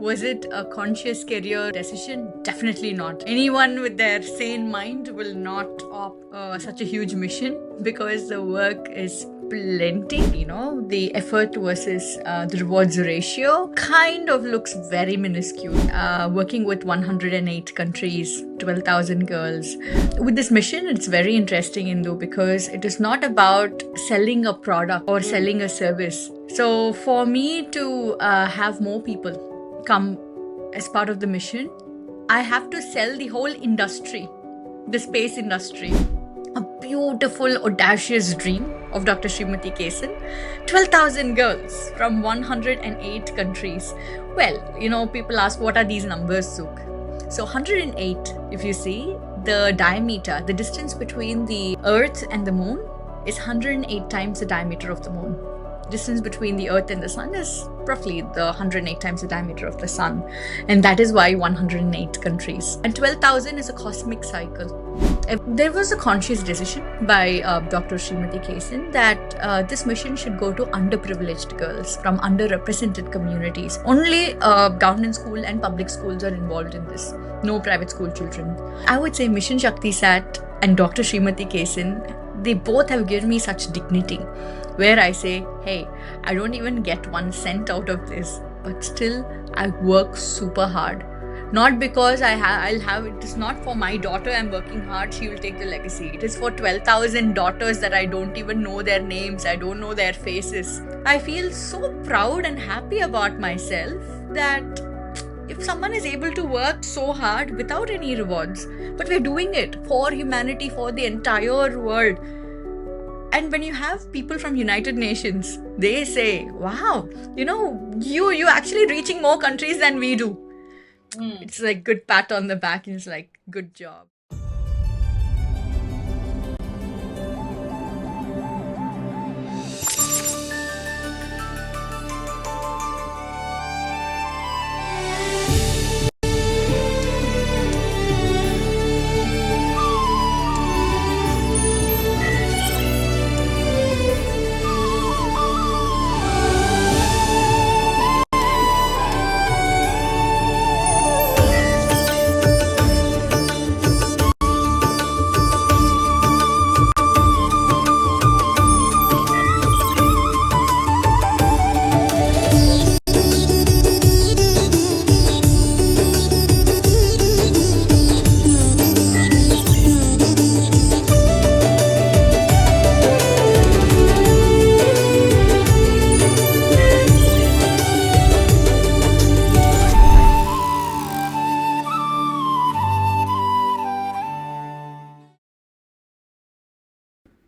Was it a conscious career decision? Definitely not. Anyone with their sane mind will not opt such a huge mission because the work is plenty. The effort versus the rewards ratio kind of looks very minuscule. Working with 108 countries, 12,000 girls. With this mission, it's very interesting, Indu, because it is not about selling a product or selling a service. So for me to have more people come as part of the mission, I have to sell the whole industry, the space industry. A beautiful, audacious dream of Dr. Srimati Kesan. 12,000 girls from 108 countries. Well, people ask, what are these numbers, Suk? So 108, if you see, the diameter, the distance between the Earth and the Moon is 108 times the diameter of the Moon. Distance between the Earth and the Sun is roughly the 108 times the diameter of the Sun. And that is why 108 countries. And 12,000 is a cosmic cycle. There was a conscious decision by Dr. Srimati Kesan that this mission should go to underprivileged girls from underrepresented communities. Only government school and public schools are involved in this. No private school children. I would say Mission ShakthiSat and Dr. Srimati Kesan, they both have given me such dignity, where I say, hey, I don't even get 1 cent out of this, but still I work super hard. Not because I'll have it is not for my daughter I'm working hard, she will take the legacy. It is for 12,000 daughters that I don't even know their names, I don't know their faces. I feel so proud and happy about myself that if someone is able to work so hard without any rewards, but we're doing it for humanity, for the entire world. And when you have people from United Nations, they say, wow, you actually reaching more countries than we do. It's like good pat on the back and it's like, good job.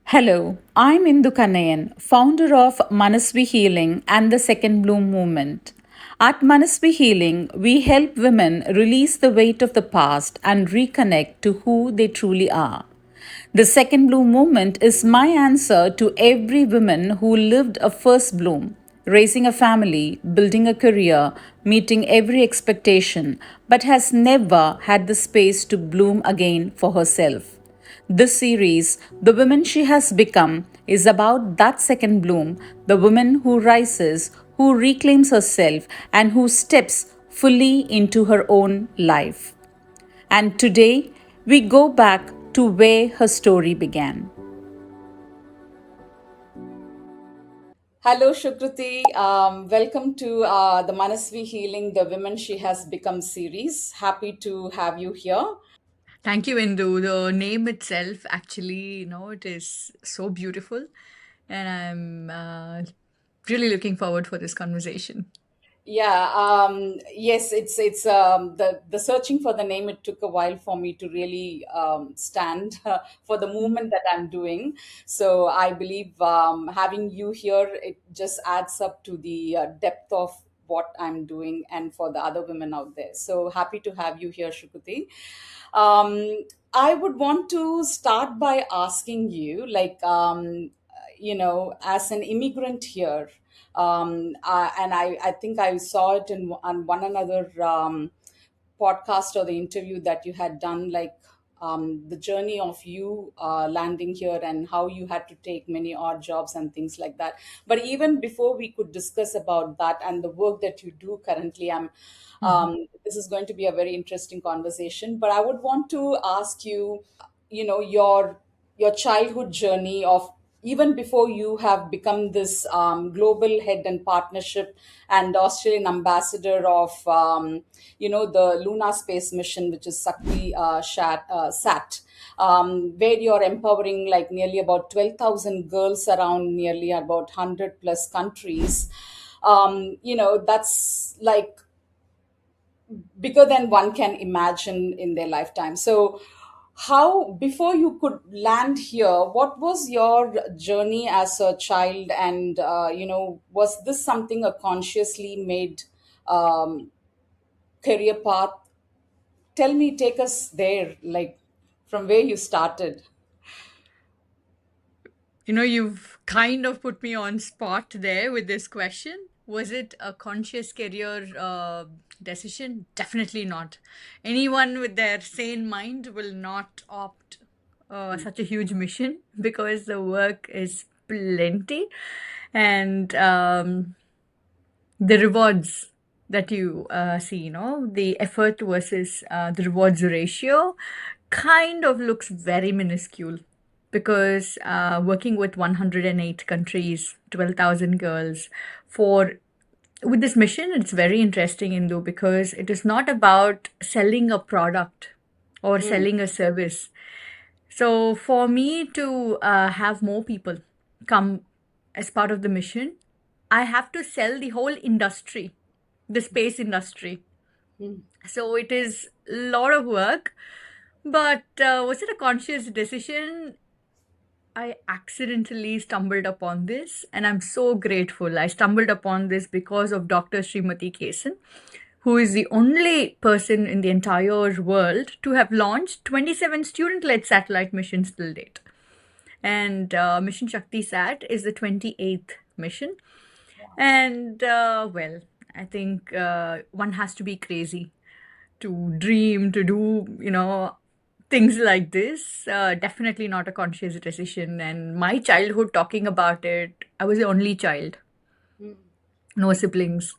Hello, I'm Indu Kannaiyan, founder of Manasvi Healing and the Second Bloom Movement. At Manasvi Healing, we help women release the weight of the past and reconnect to who they truly are. The Second Bloom Movement is my answer to every woman who lived a first bloom, raising a family, building a career, meeting every expectation, but has never had the space to bloom again for herself. This series, The Woman She Has Become, is about that second bloom, the woman who rises, who reclaims herself, and who steps fully into her own life. And today, we go back to where her story began. Hello, Sukruti. Welcome to the Manasvi Healing, The Woman She Has Become series. Happy to have you here. Thank you, Indu. The name itself, actually, it is so beautiful. And I'm really looking forward for this conversation. Yeah, yes, it's the searching for the name. It took a while for me to really stand for the movement that I'm doing. So I believe having you here, it just adds up to the depth of what I'm doing and for the other women out there. So happy to have you here, Shukuti. I would want to start by asking you, like, as an immigrant here, and I think I saw it on one another podcast or the interview that you had done, like the journey of you landing here and how you had to take many odd jobs and things like that. But even before we could discuss about that and the work that you do currently, this is going to be a very interesting conversation. But I would want to ask you, your childhood journey of even before you have become this global head and partnership and Australian ambassador of the Luna space mission, which is Sat, where you're empowering like nearly about 12,000 girls around nearly about 100 plus countries. That's like bigger than one can imagine in their lifetime. So, how, before you could land here, what was your journey as a child? And, was this something a consciously made career path? Tell me, take us there, like from where you started. You've kind of put me on spot there with this question. Was it a conscious career decision? Definitely not. Anyone with their sane mind will not opt such a huge mission because the work is plenty, and the rewards that you see, the effort versus the rewards ratio kind of looks very minuscule because working with 108 countries, 12,000 girls for with this mission, it's very interesting, Indu, because it is not about selling a product or selling a service. So for me to have more people come as part of the mission, I have to sell the whole industry, the space industry. So it is a lot of work. But was it a conscious decision? I accidentally stumbled upon this, and I'm so grateful. I stumbled upon this because of Dr. Srimati Kesan, who is the only person in the entire world to have launched 27 student-led satellite missions till date. And Mission ShakthiSat is the 28th mission. And, I think one has to be crazy to dream, to do, things like this. Definitely not a conscious decision. And my childhood, talking about it, I was the only child, no siblings.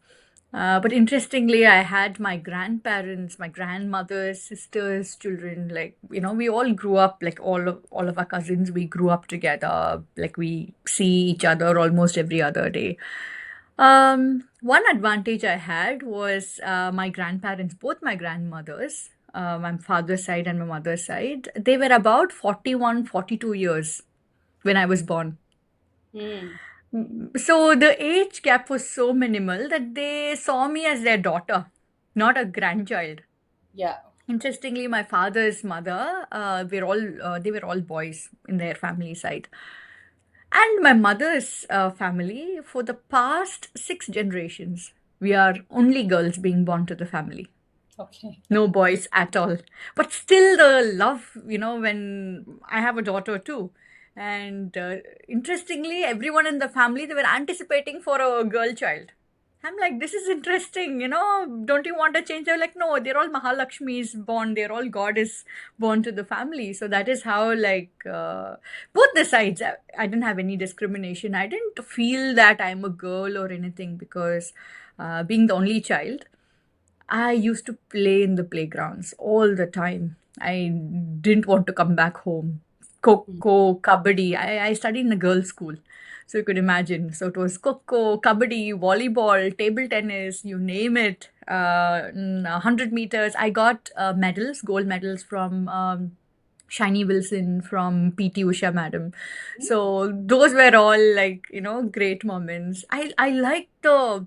But interestingly, I had my grandparents, my grandmothers, sisters, children. Like, we all grew up, like all of our cousins. We grew up together. Like, we see each other almost every other day. One advantage I had was my grandparents, both my grandmothers, my father's side and my mother's side, they were about 41, 42 years when I was born. So the age gap was so minimal that they saw me as their daughter, not a grandchild. Yeah. Interestingly, my father's mother, they were all boys in their family side. And my mother's family, for the past 6 generations, we are only girls being born to the family. Okay. No boys at all. But still, the love, when I have a daughter too. And interestingly, everyone in the family, they were anticipating for a girl child. I'm like, this is interesting, don't you want to change? They're like, no, they're all Mahalakshmi's born. They're all goddess born to the family. So that is how, like, both the sides, I didn't have any discrimination. I didn't feel that I'm a girl or anything because being the only child, I used to play in the playgrounds all the time. I didn't want to come back home. Coco, kabaddi. I studied in a girls' school. So you could imagine. So it was coco, kabaddi, volleyball, table tennis, you name it. 100 meters. I got medals, gold medals from Shiny Wilson, from PT Usha madam. So those were all like, great moments. I like the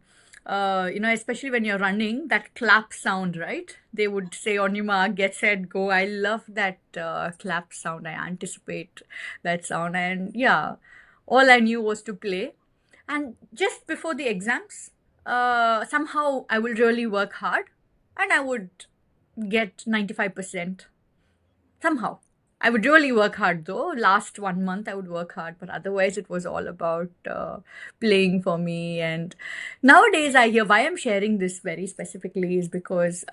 especially when you're running, that clap sound, right? They would say on your mark, get set, go. I love that clap sound. I anticipate that sound. And yeah, all I knew was to play. And just before the exams, somehow I will really work hard and I would get 95%. Somehow. I would really work hard though. Last 1 month I would work hard, but otherwise it was all about playing for me. And nowadays I hear why I'm sharing this very specifically is because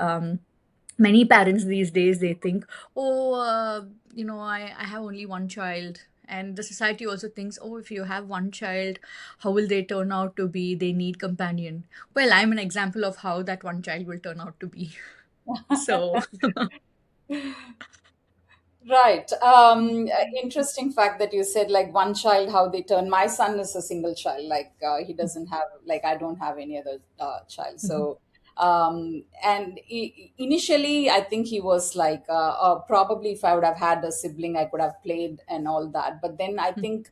Many parents these days, they think, oh, I have only one child. And the society also thinks, oh, if you have one child, how will they turn out to be? They need companion. Well, I'm an example of how that one child will turn out to be. So, Right. Interesting fact that you said like one child, how they turn. My son is a single child. Like he doesn't have, like I don't have any other child. So, and initially, I think he was like, probably if I would have had a sibling, I could have played and all that. But then I think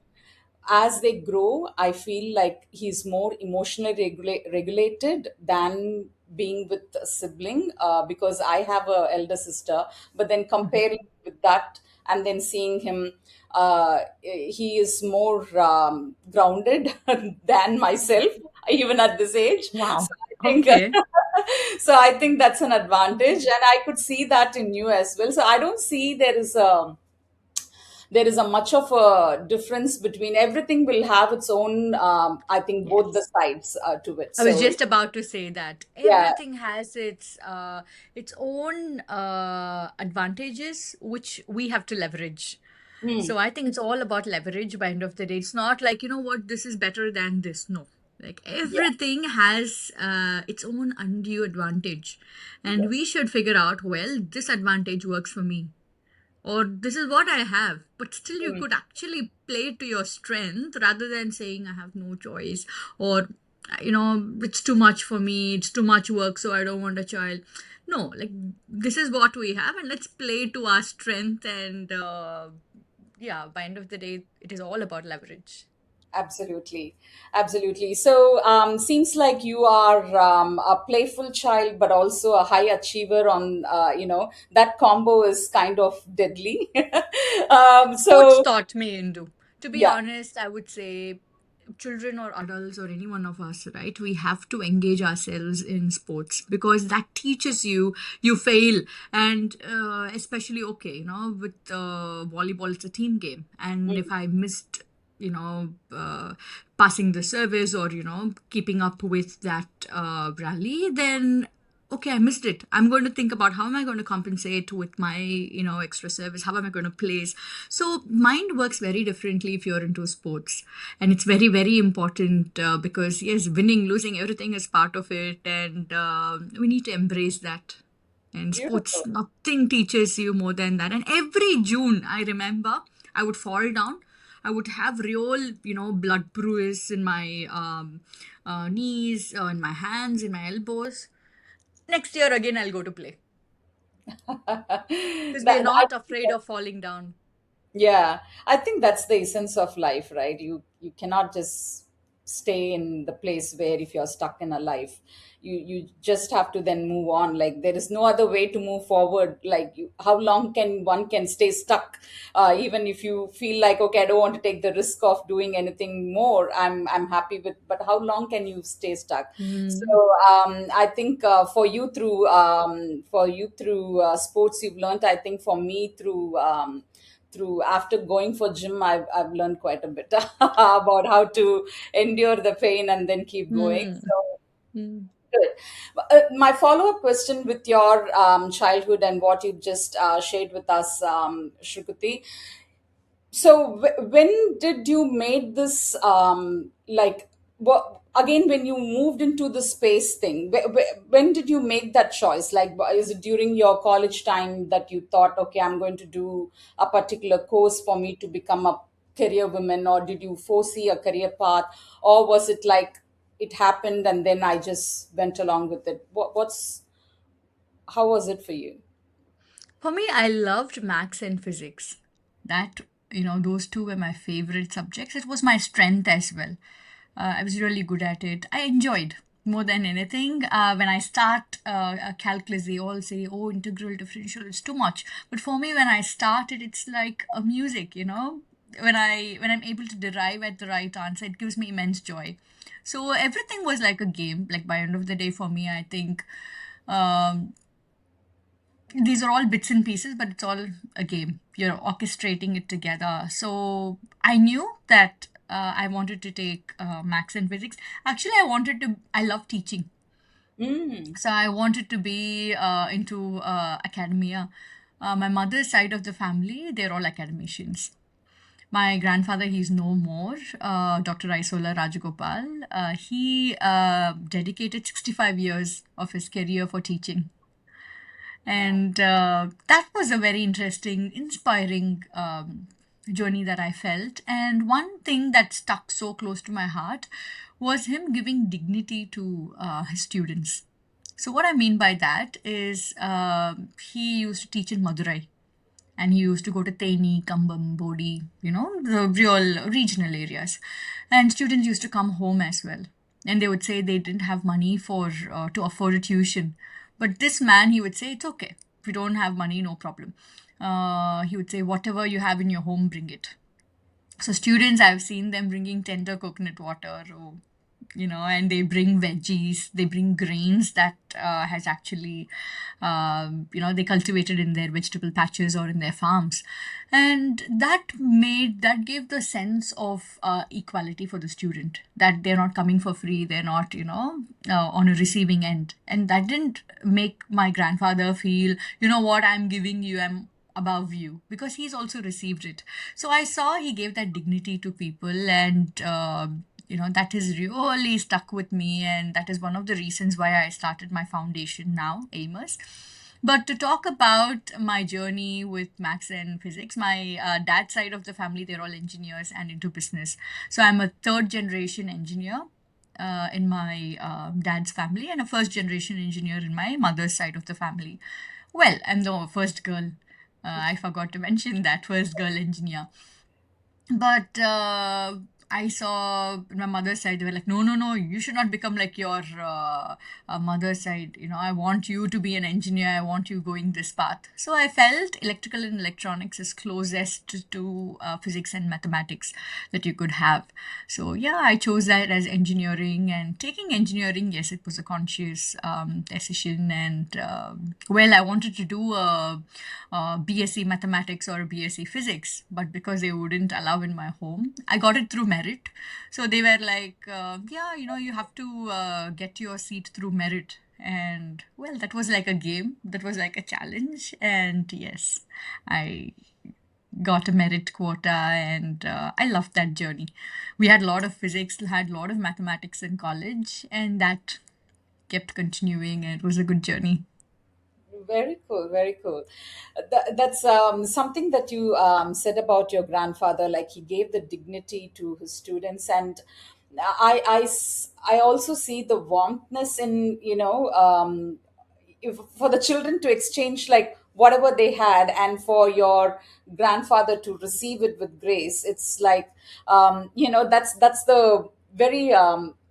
as they grow, I feel like he's more emotionally regulated than being with a sibling, because I have a elder sister. But then comparing with that and then seeing him, he is more grounded than myself, even at this age. So wow. I think Okay. so I think that's an advantage, and I could see that in you as well. So I don't see there is a much of a difference between. Everything will have its own, I think, both the Yes. sides to it. I was So just about to say that yeah. everything has its own advantages, which we have to leverage. Hmm. So I think it's all about leverage by end of the day. It's not like, you know what, this is better than this. No. Like Yeah. everything has its own undue advantage. And we Yes. should figure out, well, this advantage works for me. Or this is what I have. But still you Hmm. could actually play to your strength rather than saying I have no choice, or it's too much for me, it's too much work, so I don't want a child. No, like this is what we have and let's play to our strength. And yeah, by end of the day, it is all about leverage. Absolutely, absolutely. So seems like you are a playful child, but also a high achiever. On that combo is kind of deadly. Sports So taught me, Indu. To be yeah. honest, I would say children or adults or any one of us, right? We have to engage ourselves in sports because that teaches you, you fail. And especially, okay, with volleyball, it's a team game. And if Mm. I missed, passing the service or, keeping up with that rally, then okay, I missed it. I'm going to think about how am I going to compensate with my, extra service? How am I going to place? So mind works very differently if you're into sports. And it's very, very important because, yes, winning, losing, everything is part of it. And we need to embrace that. And sports, Beautiful. nothing teaches you more than that. And every June, I remember, I would fall down. I would have real, blood bruise in my knees, in my hands, in my elbows. Next year again, I'll go to play because we are I not think afraid of falling down. Yeah, I think that's the essence of life, right? You cannot just stay in the place where if you're stuck in a life, you just have to then move on. Like there is no other way to move forward. Like how long can one can stay stuck? Even if you feel like, okay, I don't want to take the risk of doing anything more. I'm happy with, but how long can you stay stuck? So Mm. I think for you through sports you've learned. I think for me through after going for gym, I've learned quite a bit about how to endure the pain and then keep going. Mm. So Mm. good. My follow-up question with your childhood and what you just shared with us, Shruti. So when did you made this like what again when you moved into the space thing? When did you make that choice? Like is it during your college time that you thought, okay, I'm going to do a particular course for me to become a career woman, or did you foresee a career path, or was it like it happened and then I just went along with it? What's how was it for you? For me, I loved maths and physics. That, those two were my favorite subjects. It was my strength as well. I was really good at it. I enjoyed more than anything. When I start a calculus, they all say, "Oh, integral, differential, it's too much." But for me, when I started, it's like a music. When I'm able to derive at the right answer, it gives me immense joy. So everything was like a game. Like by end of the day, for me, I think um, these are all bits and pieces, but it's all a game. You're orchestrating it together. So I knew that I wanted to take maths and physics. Actually, I love teaching. So I wanted to be into academia. My mother's side of the family, they're all academicians. My grandfather, he's no more, Dr. Isola Rajagopal. He dedicated 65 years of his career for teaching. And that was a very interesting, inspiring journey that I felt. And one thing that stuck so close to my heart was him giving dignity to his students. So, what I mean by that is he used to teach in Madurai, and he used to go to Teni, Kambam, Bodhi, the real regional areas. And students used to come home as well. And they would say they didn't have money for to afford a tuition. But this man, he would say, it's okay. If you don't have money, no problem. He would say, whatever you have in your home, bring it. So students, I've seen them bringing tender coconut water, or, and they bring veggies, they bring grains that has actually, they cultivated in their vegetable patches or in their farms. And that gave the sense of equality for the student, that they're not coming for free, they're not, on a receiving end. And that didn't make my grandfather feel, you know what, I'm giving you, I'm above you, because he's also received it. So I saw he gave that dignity to people, and that has really stuck with me, and that is one of the reasons why I started my foundation now, Amos. But to talk about my journey with maths and physics, my dad's side of the family, they're all engineers and into business. So I'm a third generation engineer in my dad's family, and a first generation engineer in my mother's side of the family. Well, I'm the first girl. I forgot to mention that, first girl engineer. But I saw my mother's side, they were like, no, no, no, you should not become like your mother's side. I want you to be an engineer. I want you going this path. So I felt electrical and electronics is closest to physics and mathematics that you could have. So yeah, I chose that as engineering, and taking engineering, yes, it was a conscious decision. And well, I wanted to do a BSc mathematics or a BSc physics, but because they wouldn't allow in my home, I got it through merit. So they were like, yeah, you have to get your seat through merit. And well, that was like a game, that was like a challenge. And yes, I got a merit quota, and I loved that journey. We had a lot of physics, had a lot of mathematics in college, and that kept continuing, and it was a good journey. Very cool, very cool. That's something that you said about your grandfather. Like he gave the dignity to his students, and I also see the warmthness in if, for the children to exchange like whatever they had, and for your grandfather to receive it with grace. It's like that's the very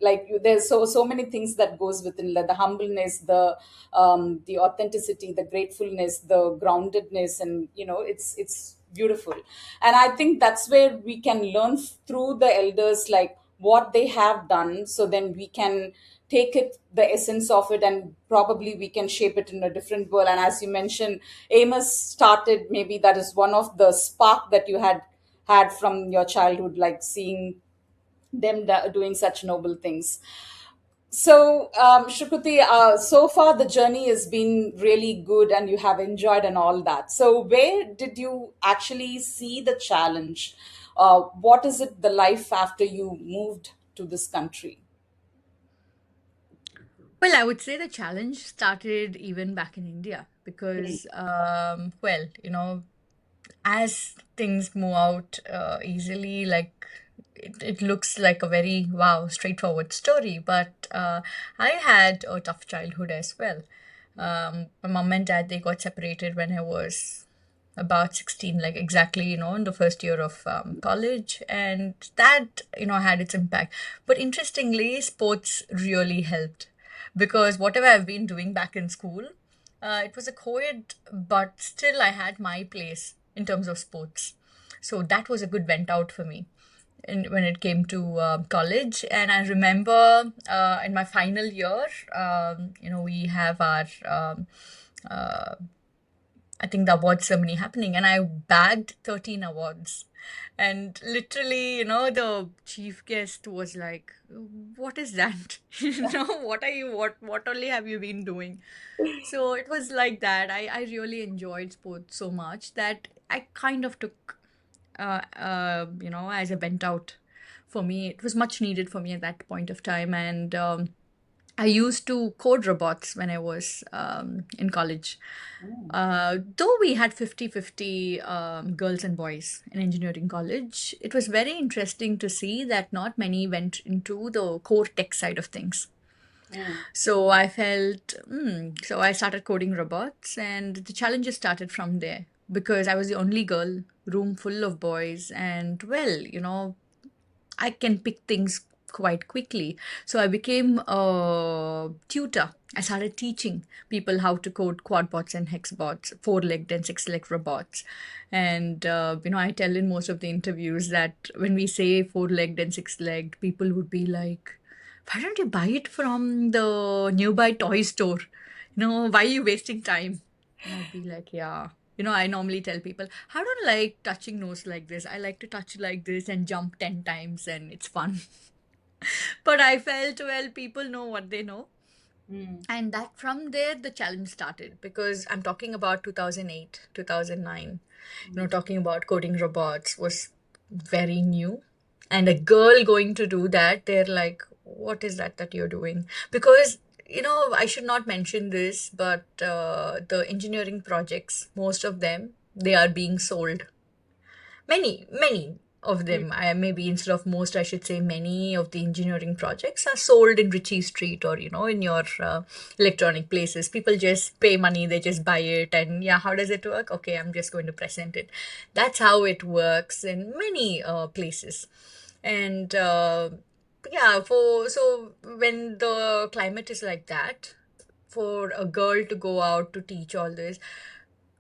like there's so many things that goes within, like the humbleness, the authenticity, the gratefulness, the groundedness, and it's beautiful. And I think that's where we can learn through the elders, like what they have done, so then we can take it, the essence of it, and probably we can shape it in a different world. And as you mentioned, Amos started, maybe that is one of the spark that you had from your childhood, like seeing them doing such noble things. So, Shruti, so far the journey has been really good and you have enjoyed and all that. So, where did you actually see the challenge? What is it, the life after you moved to this country? Well, I would say the challenge started even back in India because, well, as things move out easily, like it looks like a very wow, straightforward story. But I had a tough childhood as well. My mom and dad, they got separated when I was about 16, like exactly, in the first year of college. And that, had its impact. But interestingly, sports really helped because whatever I've been doing back in school, it was a co-ed, but still I had my place in terms of sports. So that was a good vent out for me when it came to college. And I remember in my final year, we have our I think the award ceremony happening, and I bagged 13 awards. And literally, the chief guest was like, "What is that? What are you? What only have you been doing?" So it was like that. I really enjoyed sports so much that I kind of took, as a vent out for me. It was much needed for me at that point of time. And I used to code robots when I was in college. Though we had 50-50 girls and boys in engineering college, it was very interesting to see that not many went into the core tech side of things. So I felt, so I started coding robots, and the challenges started from there because I was the only girl, room full of boys, and well, I can pick things quite quickly. So I became a tutor. I started teaching people how to code quadbots and hexbots, four-legged and six-legged robots. And, I tell in most of the interviews that when we say four-legged and six-legged, people would be like, why don't you buy it from the nearby toy store? Why are you wasting time? And I'd be like, yeah. I normally tell people, I don't like touching nose like this. I like to touch like this and jump 10 times, and it's fun. But I felt, well, people know what they know. And that from there, the challenge started because I'm talking about 2008, 2009. Talking about coding robots was very new. And a girl going to do that, they're like, what is that you're doing? Because, I should not mention this, but the engineering projects, most of them, they are being sold. Many of them, maybe instead of most, I should say many of the engineering projects are sold in Ritchie Street or, in your electronic places. People just pay money, they just buy it. And yeah, how does it work? Okay, I'm just going to present it. That's how it works in many places. And yeah, so when the climate is like that, for a girl to go out to teach all this,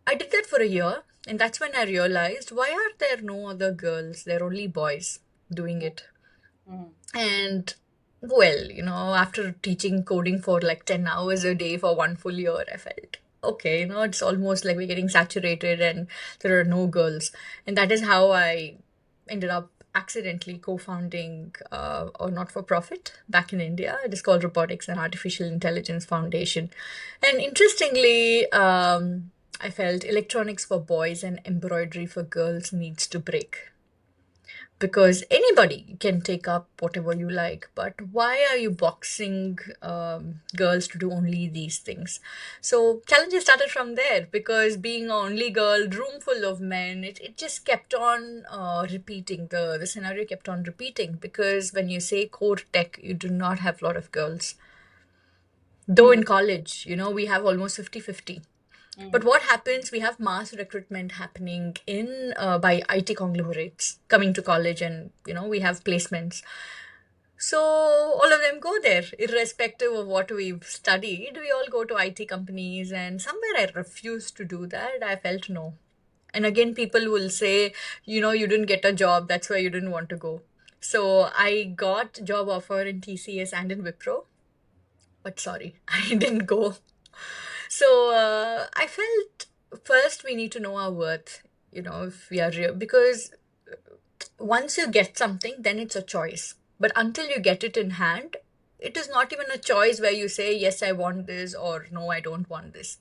I did that for a year, and that's when I realized, why are there no other girls? There are only boys doing it. And well, after teaching coding for like 10 hours a day for one full year, I felt, okay, it's almost like we're getting saturated and there are no girls. And that is how I ended up accidentally co-founding a not-for-profit back in India. It is called Robotics and Artificial Intelligence Foundation. And interestingly, I felt electronics for boys and embroidery for girls needs to break. Because anybody can take up whatever you like, but why are you boxing girls to do only these things? So challenges started from there because being a only girl, room full of men, it just kept on repeating. The scenario kept on repeating because when you say core tech, you do not have a lot of girls. Though in college, we have almost 50-50. But what happens, we have mass recruitment happening in by IT conglomerates coming to college, and we have placements. So all of them go there, irrespective of what we've studied. We all go to IT companies, and somewhere I refused to do that. I felt no. And again, people will say, you didn't get a job, that's why you didn't want to go. So I got job offer in TCS and in Wipro, but sorry, I didn't go. So I felt first we need to know our worth, if we are real, because once you get something, then it's a choice. But until you get it in hand, it is not even a choice where you say, yes, I want this, or no, I don't want this.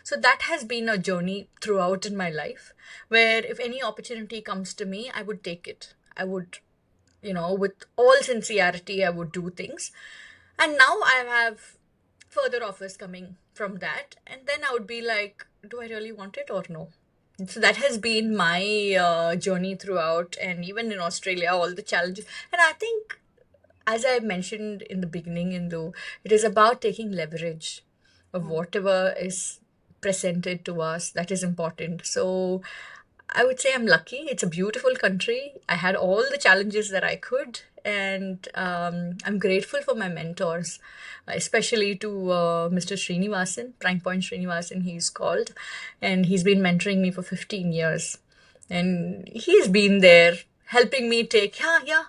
So that has been a journey throughout in my life, where if any opportunity comes to me, I would take it. I would, with all sincerity, I would do things. And now I have further offers coming from that, and then I would be like, do I really want it or no? So that has been my journey throughout, and even in Australia, all the challenges. And I think, as I mentioned in the beginning, Indu, it is about taking leverage of whatever is presented to us that is important. So I would say I'm lucky. It's a beautiful country. I had all the challenges that I could, and I'm grateful for my mentors, especially to Mr. Srinivasan, Prime Point Srinivasan, he's called, and he's been mentoring me for 15 years. And he's been there helping me take, yeah,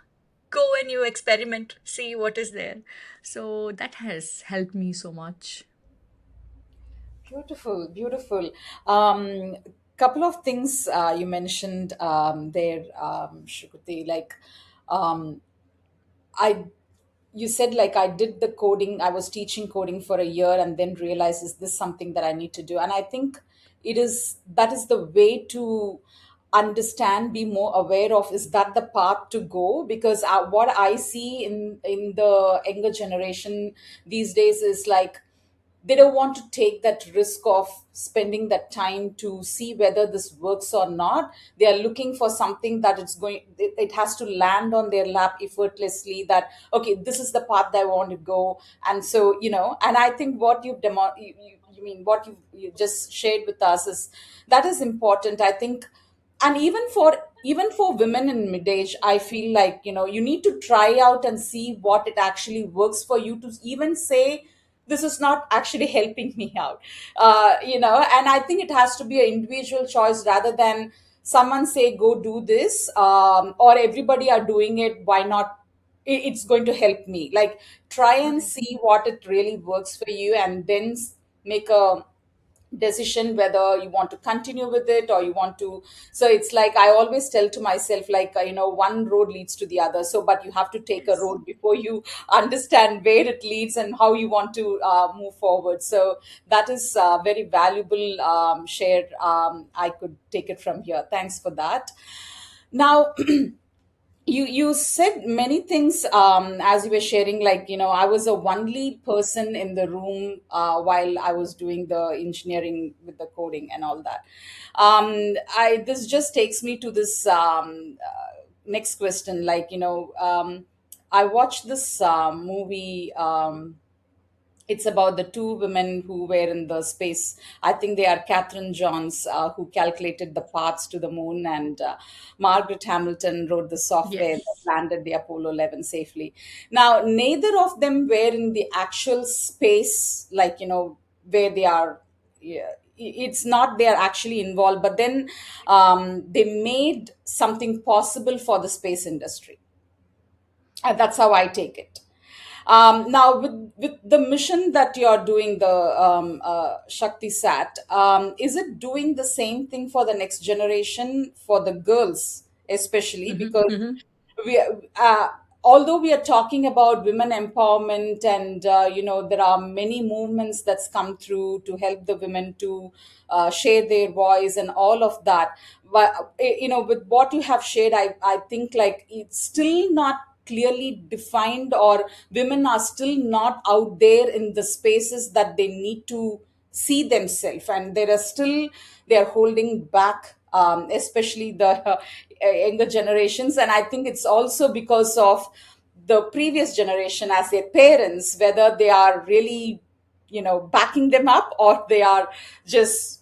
go and you experiment, see what is there. So that has helped me so much. Beautiful, beautiful. Um, Couple of things you mentioned there, Shruti. Like, um, I you said like I did the coding, I was teaching coding for a year and then realized, is this something that I need to do? And I think that is the way to understand, be more aware of, is that the path to go? Because what I see in the younger generation these days is like they don't want to take that risk of spending that time to see whether this works or not. They are looking for something that it has to land on their lap effortlessly, that okay, this is the path that I want to go. And so, and I think what you mean what you just shared with us is that is important, I think. And even for women in mid age, I feel like, you need to try out and see what it actually works for you, to even say this is not actually helping me out. And I think it has to be an individual choice rather than someone say go do this, or everybody are doing it, why not? It's going to help me. Like, try and Right. see what it really works for you, and then make a decision whether you want to continue with it or you want to. So it's like I always tell to myself, like, one road leads to the other, so but you have to take a Yes. road before you understand where it leads and how you want to move forward. So that is very valuable share. I could take it from here. Thanks for that. Now, you said many things as you were sharing, like, I was a one lead person in the room while I was doing the engineering with the coding and all that. I This just takes me to this next question, like, I watched this movie. It's about the two women who were in the space. I think they are Catherine Johns, who calculated the paths to the moon, and Margaret Hamilton wrote the software that Yes. landed the Apollo 11 safely. Now, neither of them were in the actual space, like, where they are. Yeah, it's not they are actually involved, but then they made something possible for the space industry. And that's how I take it. Now, with the mission that you're doing, the Shakti Sat, is it doing the same thing for the next generation, for the girls, especially? Hmm. Because Hmm. we, uh, although we are talking about women empowerment, and there are many movements that's come through to help the women to share their voice and all of that. But with what you have shared, I think like it's still not clearly defined, or women are still not out there in the spaces that they need to see themselves, and there are still, they are holding back, especially the younger generations. And I think it's also because of the previous generation, as their parents, whether they are really backing them up, or they are just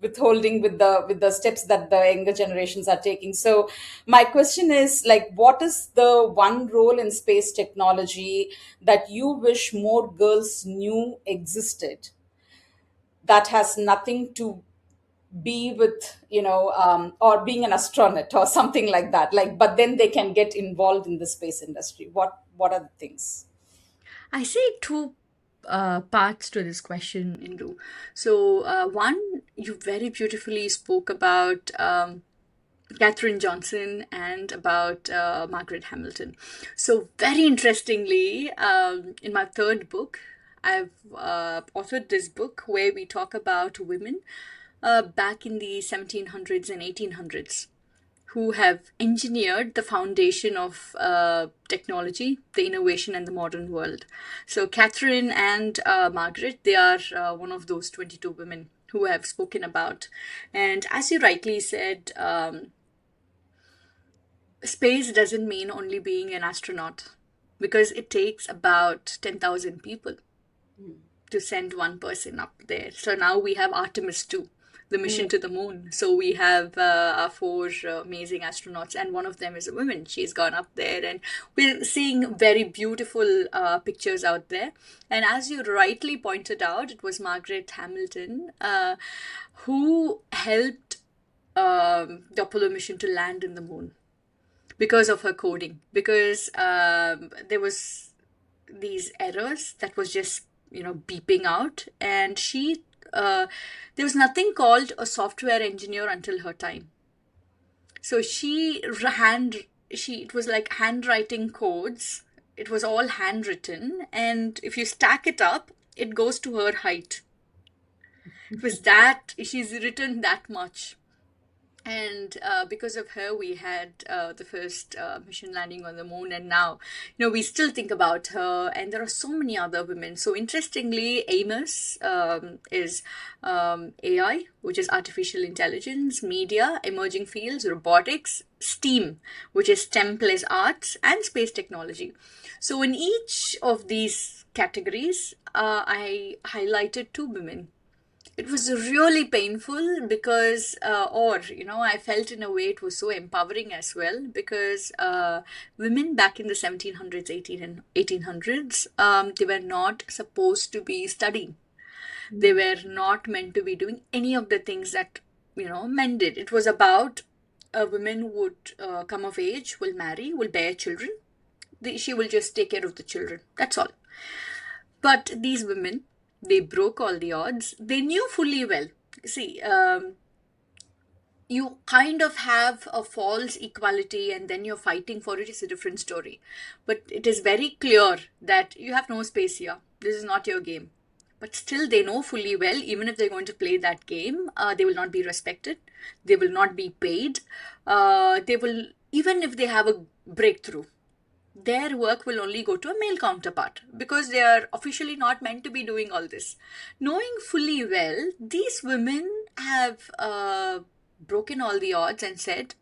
withholding with the steps that the younger generations are taking. So my question is, like, what is the one role in space technology that you wish more girls knew existed, that has nothing to be with or being an astronaut or something like that, like, but then they can get involved in the space industry? What are the things? I see two parts to this question, Indu. So, one, you very beautifully spoke about Katherine Johnson and about Margaret Hamilton. So, very interestingly, in my third book, I've authored this book where we talk about women back in the 1700s and 1800s who have engineered the foundation of technology, the innovation, and the modern world. So, Catherine and Margaret, they are one of those 22 women who have spoken about. And as you rightly said, space doesn't mean only being an astronaut because it takes about 10,000 people to send one person up there. So now we have Artemis 2, the mission to the moon. So we have our four amazing astronauts, and one of them is a woman. She's gone up there, and we're seeing very beautiful pictures out there. And as you rightly pointed out, it was Margaret Hamilton who helped the Apollo mission to land in the moon because of her coding, because there was these errors that was just beeping out, and she there was nothing called a software engineer until her time. So it was like handwriting codes. It was all handwritten, and if you stack it up, it goes to her height. It was that she's written that much. And because of her, we had the first mission landing on the moon. And now, we still think about her. And there are so many other women. So interestingly, Amos is AI, which is artificial intelligence, media, emerging fields, robotics, STEAM, which is STEM plus arts, and space technology. So in each of these categories, I highlighted 2 women. It was really painful because, I felt in a way it was so empowering as well, because women back in the 1700s, 1800s, they were not supposed to be studying. They were not meant to be doing any of the things that, men did. It was about a woman who would come of age, will marry, will bear children. She will just take care of the children. That's all. But these women, they broke all the odds. They knew fully well. See, you kind of have a false equality and then you're fighting for it. It's a different story. But it is very clear that you have no space here. This is not your game. But still, they know fully well, even if they're going to play that game, they will not be respected. They will not be paid. Even if they have a breakthrough, their work will only go to a male counterpart because they are officially not meant to be doing all this. Knowing fully well, these women have broken all the odds and said,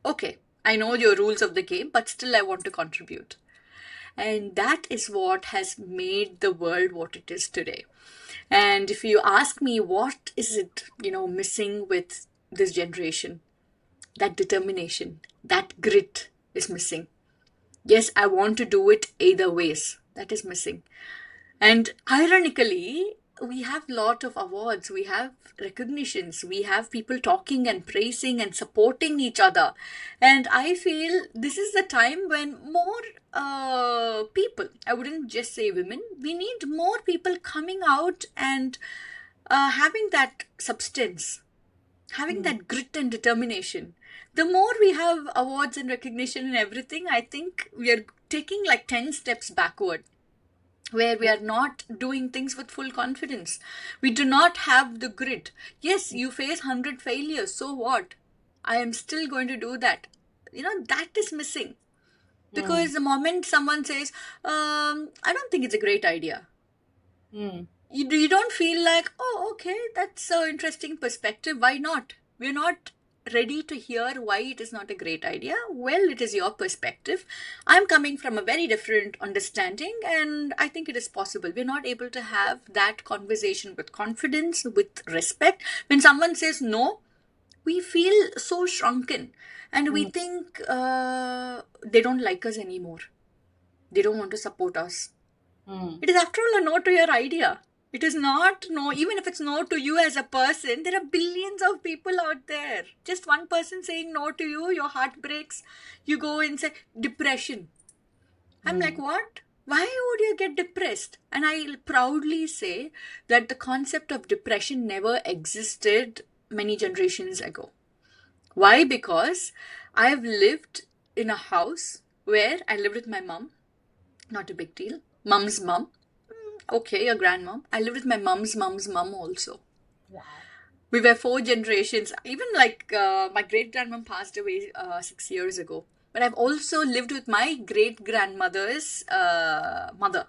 okay, I know your rules of the game, but still I want to contribute. And that is what has made the world what it is today. And if you ask me, what is it, missing with this generation? That determination, that grit is missing. Yes, I want to do it either ways. That is missing. And ironically, we have a lot of awards, we have recognitions, we have people talking and praising and supporting each other. And I feel this is the time when more people, I wouldn't just say women, we need more people coming out and having that substance, having that grit and determination. The more we have awards and recognition and everything, I think we are taking like 10 steps backward, where we are not doing things with full confidence. We do not have the grit. Yes, you face 100 failures. So what? I am still going to do that. That is missing. Because the moment someone says, I don't think it's a great idea. You don't feel like, oh, okay, that's an interesting perspective. Why not? We're not ready to hear why it is not a great idea. Well, it is your perspective. I'm coming from a very different understanding, and I think it is possible. We're not able to have that conversation with confidence, with respect. When someone says no, we feel so shrunken, and we think they don't like us anymore. They don't want to support us. It is, after all, a no to your idea. It is not no, even if it's no to you as a person, there are billions of people out there. Just one person saying no to you, your heart breaks. You go and say, depression. I'm like, what? Why would you get depressed? And I'll proudly say that the concept of depression never existed many generations ago. Why? Because I've lived in a house where I lived with my mom. Not a big deal. Mom's mom. Okay, a grandmom. I lived with my mom's mom also. Wow. We were 4 generations. Even like my great-grandmom passed away 6 years ago. But I've also lived with my great-grandmother's mother.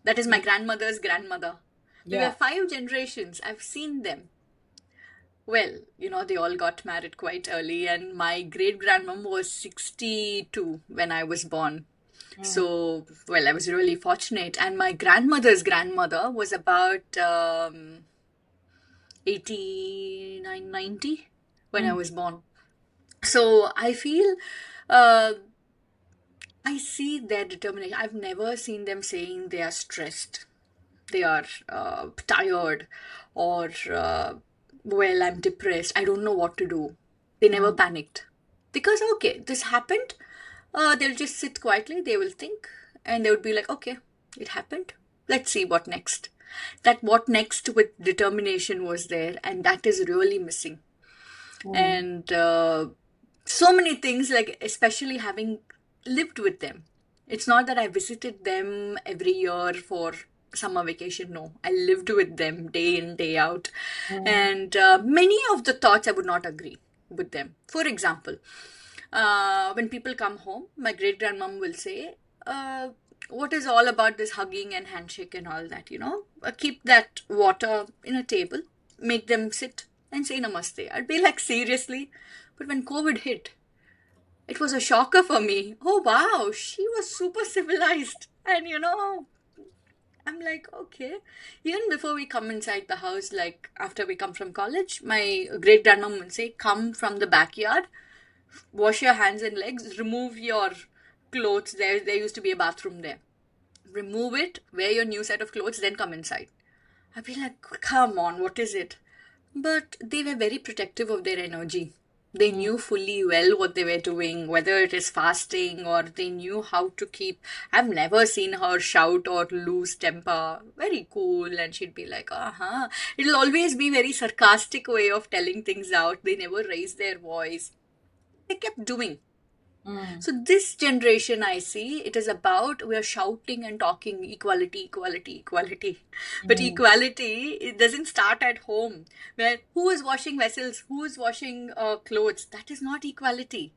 That is my grandmother's grandmother. We were 5 generations. I've seen them. Well, they all got married quite early, and my great-grandmom was 62 when I was born. So, I was really fortunate. And my grandmother's grandmother was about 89, 90 when I was born. So, I feel, I see their determination. I've never seen them saying they are stressed, they are tired, or, I'm depressed, I don't know what to do. They never panicked. Because, okay, this happened. They'll just sit quietly, they will think, and they would be like, okay, it happened. Let's see what next. That what next with determination was there, and that is really missing. And so many things, like especially having lived with them. It's not that I visited them every year for summer vacation. No, I lived with them day in, day out. And many of the thoughts I would not agree with them. For example, when people come home, my great grandmom will say, what is all about this hugging and handshake and all that, keep that water in a table, make them sit and say namaste. I'd be like, seriously? But when COVID hit, it was a shocker for me. Oh, wow, she was super civilized. And I'm like, okay. Even before we come inside the house, like after we come from college, my great grandmom would say, come from the backyard, wash your hands and legs, remove your clothes. There used to be a bathroom there. Remove it, wear your new set of clothes, then come inside. I'd be like, come on, what is it? But they were very protective of their energy. They knew fully well what they were doing, whether it is fasting or they knew how to keep. I've never seen her shout or lose temper. Very cool. And she'd be like, uh-huh. It'll always be very sarcastic way of telling things out. They never raised their voice. They kept doing. So this generation, I see, it is about, we are shouting and talking equality, equality, equality. But equality, it doesn't start at home, where who is washing vessels, who is washing clothes. That is not equality.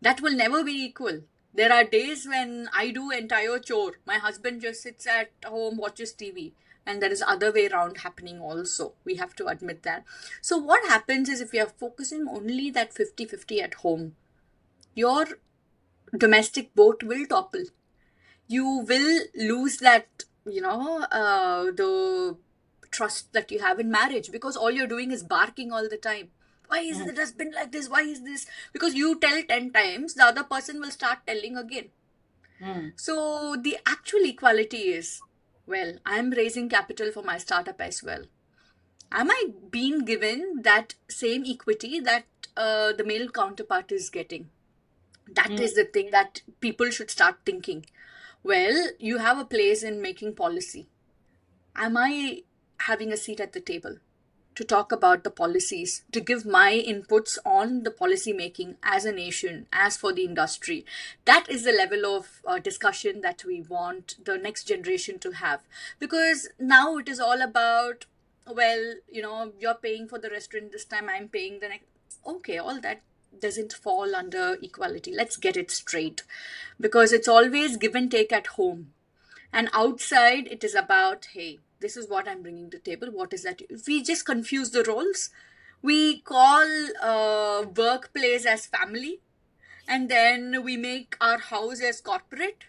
That will never be equal. There are days when I do entire chore. My husband just sits at home, watches TV. And there is other way around happening also. We have to admit that. So what happens is, if we are focusing only that 50-50 at home, your domestic boat will topple. You will lose that, the trust that you have in marriage, because all you're doing is barking all the time. Why is the dustbin like this? Why is this? Because you tell 10 times, the other person will start telling again. So the actual equality is, well, I'm raising capital for my startup as well. Am I being given that same equity that the male counterpart is getting? That is the thing that people should start thinking. Well, you have a place in making policy. Am I having a seat at the table to talk about the policies, to give my inputs on the policy making as a nation, as for the industry? That is the level of discussion that we want the next generation to have. Because now it is all about, well, you're paying for the restaurant this time, I'm paying the next. Okay, all that doesn't fall under equality. Let's get it straight. Because it's always give and take at home. And outside, it is about, hey, this is what I'm bringing to the table. What is that? If we just confuse the roles, we call workplace as family, and then we make our house as corporate.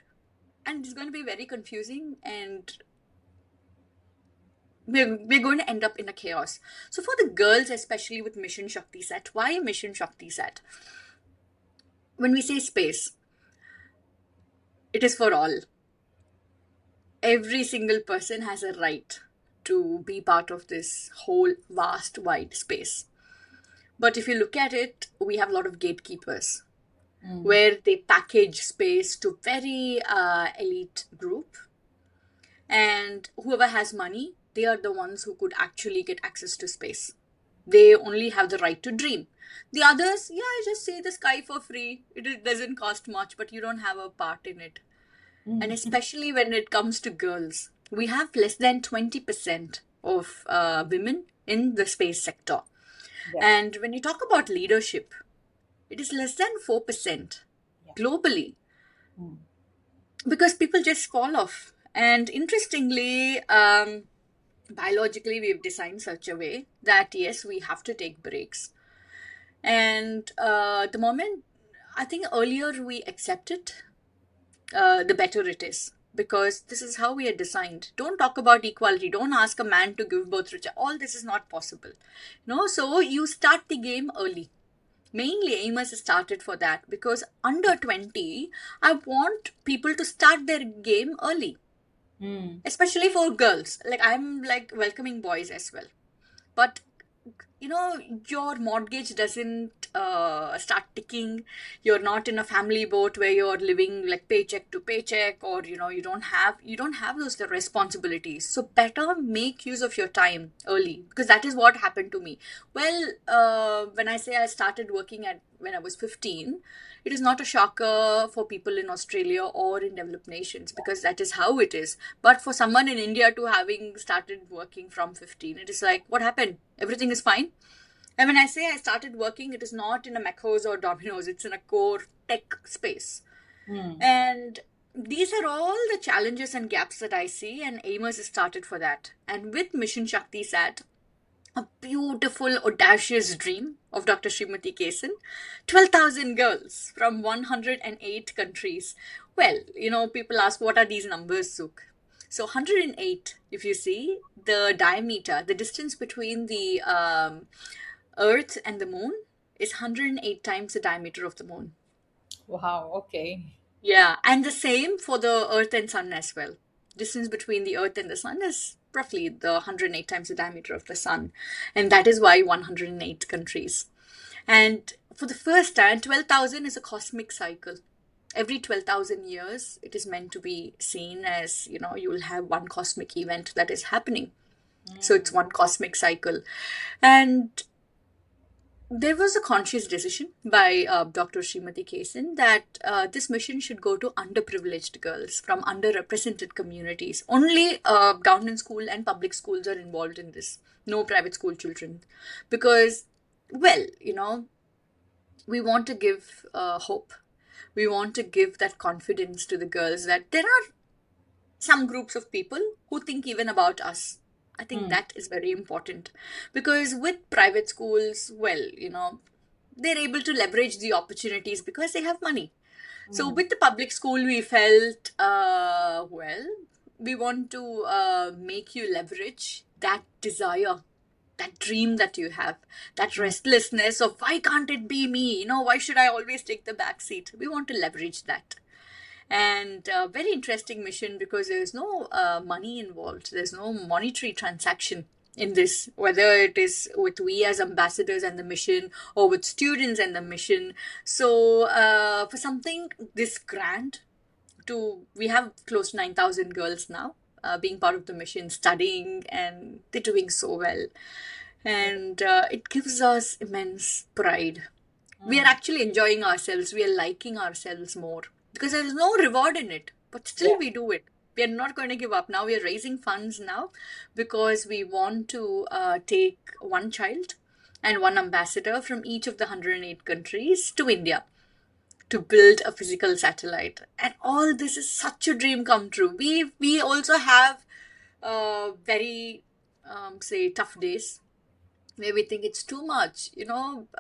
And it's going to be very confusing, and we're going to end up in a chaos. So for the girls, especially with Mission ShakthiSat, why Mission ShakthiSat? When we say space, it is for all. Every single person has a right to be part of this whole vast, wide space. But if you look at it, we have a lot of gatekeepers where they package space to very elite group. And whoever has money, they are the ones who could actually get access to space. They only have the right to dream. The others, I just see the sky for free. It doesn't cost much, but you don't have a part in it. And especially when it comes to girls, we have less than 20% of women in the space sector. And when you talk about leadership, it is less than 4% globally. Because people just fall off. And interestingly, biologically, we've designed such a way that, yes, we have to take breaks. And the moment, I think earlier we accept it, the better it is. Because this is how we are designed. Don't talk about equality. Don't ask a man to give birth to a child. All this is not possible. So you start the game early. Mainly Amos started for that, because under 20, I want people to start their game early. Especially for girls. Like, I'm like welcoming boys as well. But your mortgage doesn't start ticking. You're not in a family boat where you're living like paycheck to paycheck, or you don't have those responsibilities. So better make use of your time early, because that is what happened to me. Well, when I say I started working at when I was 15, it is not a shocker for people in Australia or in developed nations, because that is how it is. But for someone in India to having started working from 15, it is like, what happened? Everything is fine. And when I say I started working, it is not in a Macros or Domino's, it's in a core tech space. And these are all the challenges and gaps that I see, and Amos is started for that. And with Mission ShakthiSat, a beautiful, audacious dream of Dr. Srimati Kesan, 12,000 girls from 108 countries. Well, people ask, what are these numbers, Suk? So 108, if you see, the diameter, the distance between the Earth and the Moon is 108 times the diameter of the Moon. Wow, okay. Yeah, and the same for the Earth and Sun as well. Distance between the Earth and the Sun is roughly the 108 times the diameter of the Sun. And that is why 108 countries. And for the first time, 12,000 is a cosmic cycle. Every 12,000 years, it is meant to be seen as, you will have one cosmic event that is happening. So it's one cosmic cycle. And there was a conscious decision by Dr. Srimati Kesan that this mission should go to underprivileged girls from underrepresented communities. Only government school and public schools are involved in this. No private school children. Because, well, we want to give hope. We want to give that confidence to the girls that there are some groups of people who think even about us. I think that is very important, because with private schools, well, they're able to leverage the opportunities because they have money. So with the public school, we felt, we want to make you leverage that desire, that dream that you have, that restlessness of why can't it be me? Why should I always take the back seat? We want to leverage that. And very interesting mission, because there's no money involved. There's no monetary transaction in this, whether it is with we as ambassadors and the mission, or with students and the mission. So for something this grand, we have close to 9,000 girls now being part of the mission, studying, and they're doing so well. And it gives us immense pride. We are actually enjoying ourselves. We are liking ourselves more, because there is no reward in it, but still we do it. We are not going to give up. Now we are raising funds now, because we want to take one child and one ambassador from each of the 108 countries to India to build a physical satellite. And all this is such a dream come true. We also have very, say, tough days where we think it's too much.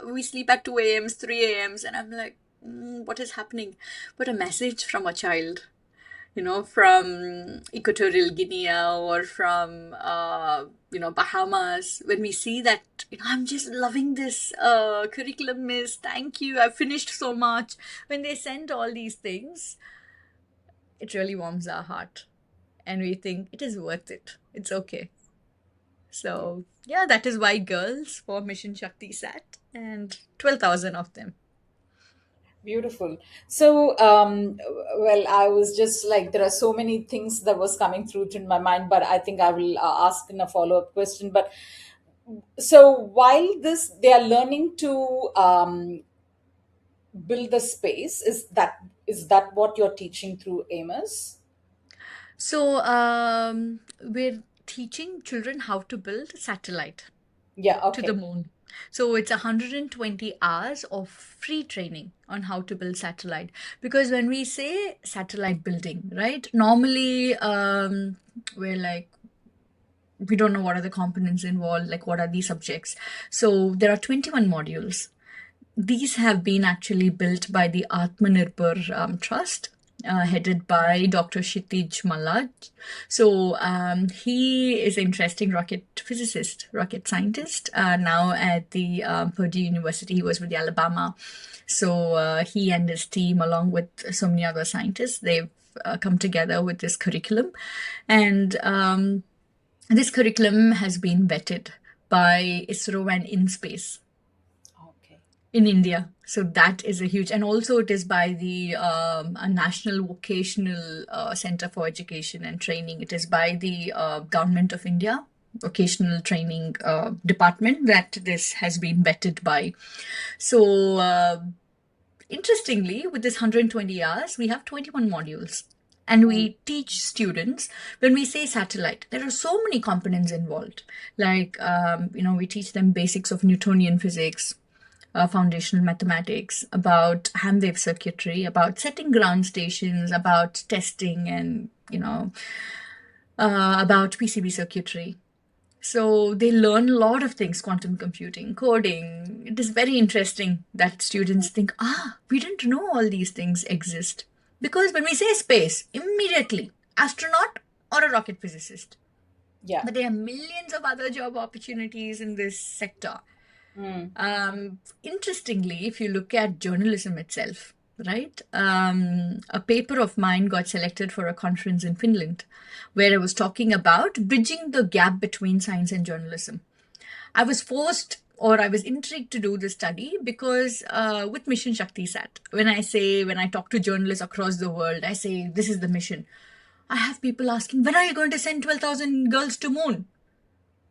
We sleep at 2 a.m., 3 a.m., and I'm like, what is happening? But a message from a child, from Equatorial Guinea or from, Bahamas, when we see that, I'm just loving this curriculum, miss, thank you, I've finished so much. When they send all these things, it really warms our heart. And we think it is worth it. It's okay. So, yeah, that is why girls for Mission ShakthiSat, and 12,000 of them. Beautiful. So, well, I was just like, there are so many things that was coming through to my mind, but I think I will ask in a follow-up question. But so while they are learning to build the space, is that what you're teaching through Amos? So we're teaching children how to build a satellite Yeah, to okay. the moon. So it's 120 hours of free training on how to build satellite. Because when we say satellite building, right, normally we're like, we don't know what are the components involved, like what are these subjects. So there are 21 modules. These have been actually built by the Atmanirbhar Trust, headed by Dr. Kshitij Malaj. So he is an interesting rocket physicist, rocket scientist, now at the Purdue University. He was with the Alabama. So he and his team, along with so many other scientists, they've come together with this curriculum. And this curriculum has been vetted by ISRO and InSpace Okay. in India. So that is a huge, and also it is by the a National Vocational Center for Education and Training. It is by the Government of India Vocational Training Department that this has been vetted by. So interestingly, with this 120 hours, we have 21 modules. And we teach students, when we say satellite, there are so many components involved. Like, we teach them basics of Newtonian physics, foundational mathematics, about ham wave circuitry, about setting ground stations, about testing, and about PCB circuitry. So they learn a lot of things: quantum computing, coding. It is very interesting that students think, we didn't know all these things exist. Because when we say space, immediately astronaut or a rocket physicist. Yeah. But there are millions of other job opportunities in this sector. Interestingly, if you look at journalism itself, right? A paper of mine got selected for a conference in Finland where I was talking about bridging the gap between science and journalism. I was forced, or I was intrigued to do this study because with Mission ShakthiSat, when I talk to journalists across the world, I say, this is the mission. I have people asking, when are you going to send 12,000 girls to moon?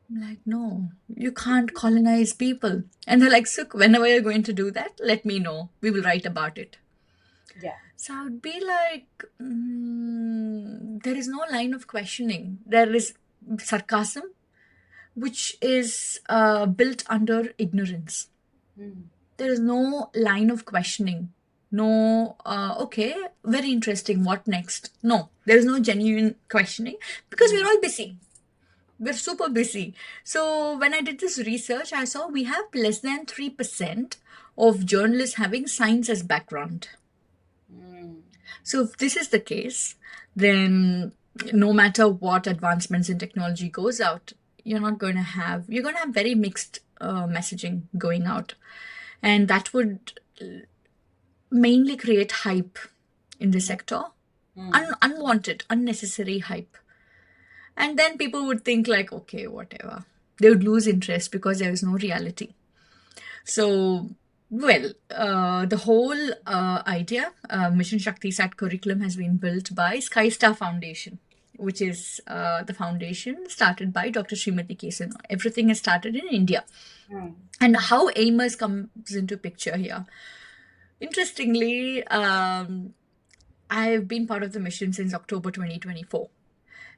I'm like, no, you can't colonize people. And they're like, Suk, whenever you're going to do that, let me know. We will write about it. Yeah. So I would be like, there is no line of questioning. There is sarcasm, which is built under ignorance. There is no line of questioning. No, okay, very interesting. What next? No, there is no genuine questioning because we're all busy. We're super busy. So when I did this research, I saw we have less than 3% of journalists having science as background. So if this is the case, then no matter what advancements in technology goes out, you're going to have very mixed messaging going out. And that would mainly create hype in the sector, unwanted, unnecessary hype. And then people would think like, okay, whatever. They would lose interest because there is no reality. So, the whole idea, Mission ShakthiSat curriculum has been built by Sky Star Foundation, which is the foundation started by Dr. Srimati Kesan. Everything has started in India. And how AIMers comes into picture here. Interestingly, I've been part of the mission since October 2024.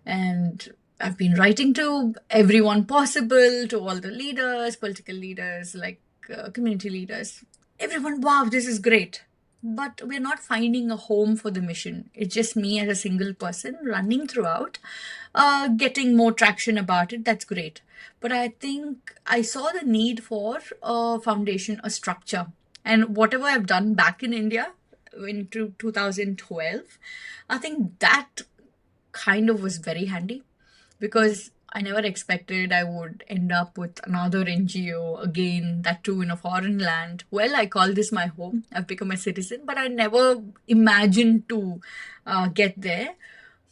And I've been writing to everyone possible, to all the leaders, political leaders, like community leaders. Everyone, wow, this is great. But we're not finding a home for the mission. It's just me as a single person running throughout, getting more traction about it. That's great. But I think I saw the need for a foundation, a structure. And whatever I've done back in India in 2012, I think that kind of was very handy because I never expected I would end up with another NGO again, that too in a foreign land. Well, I call this my home. I've become a citizen, but I never imagined to get there.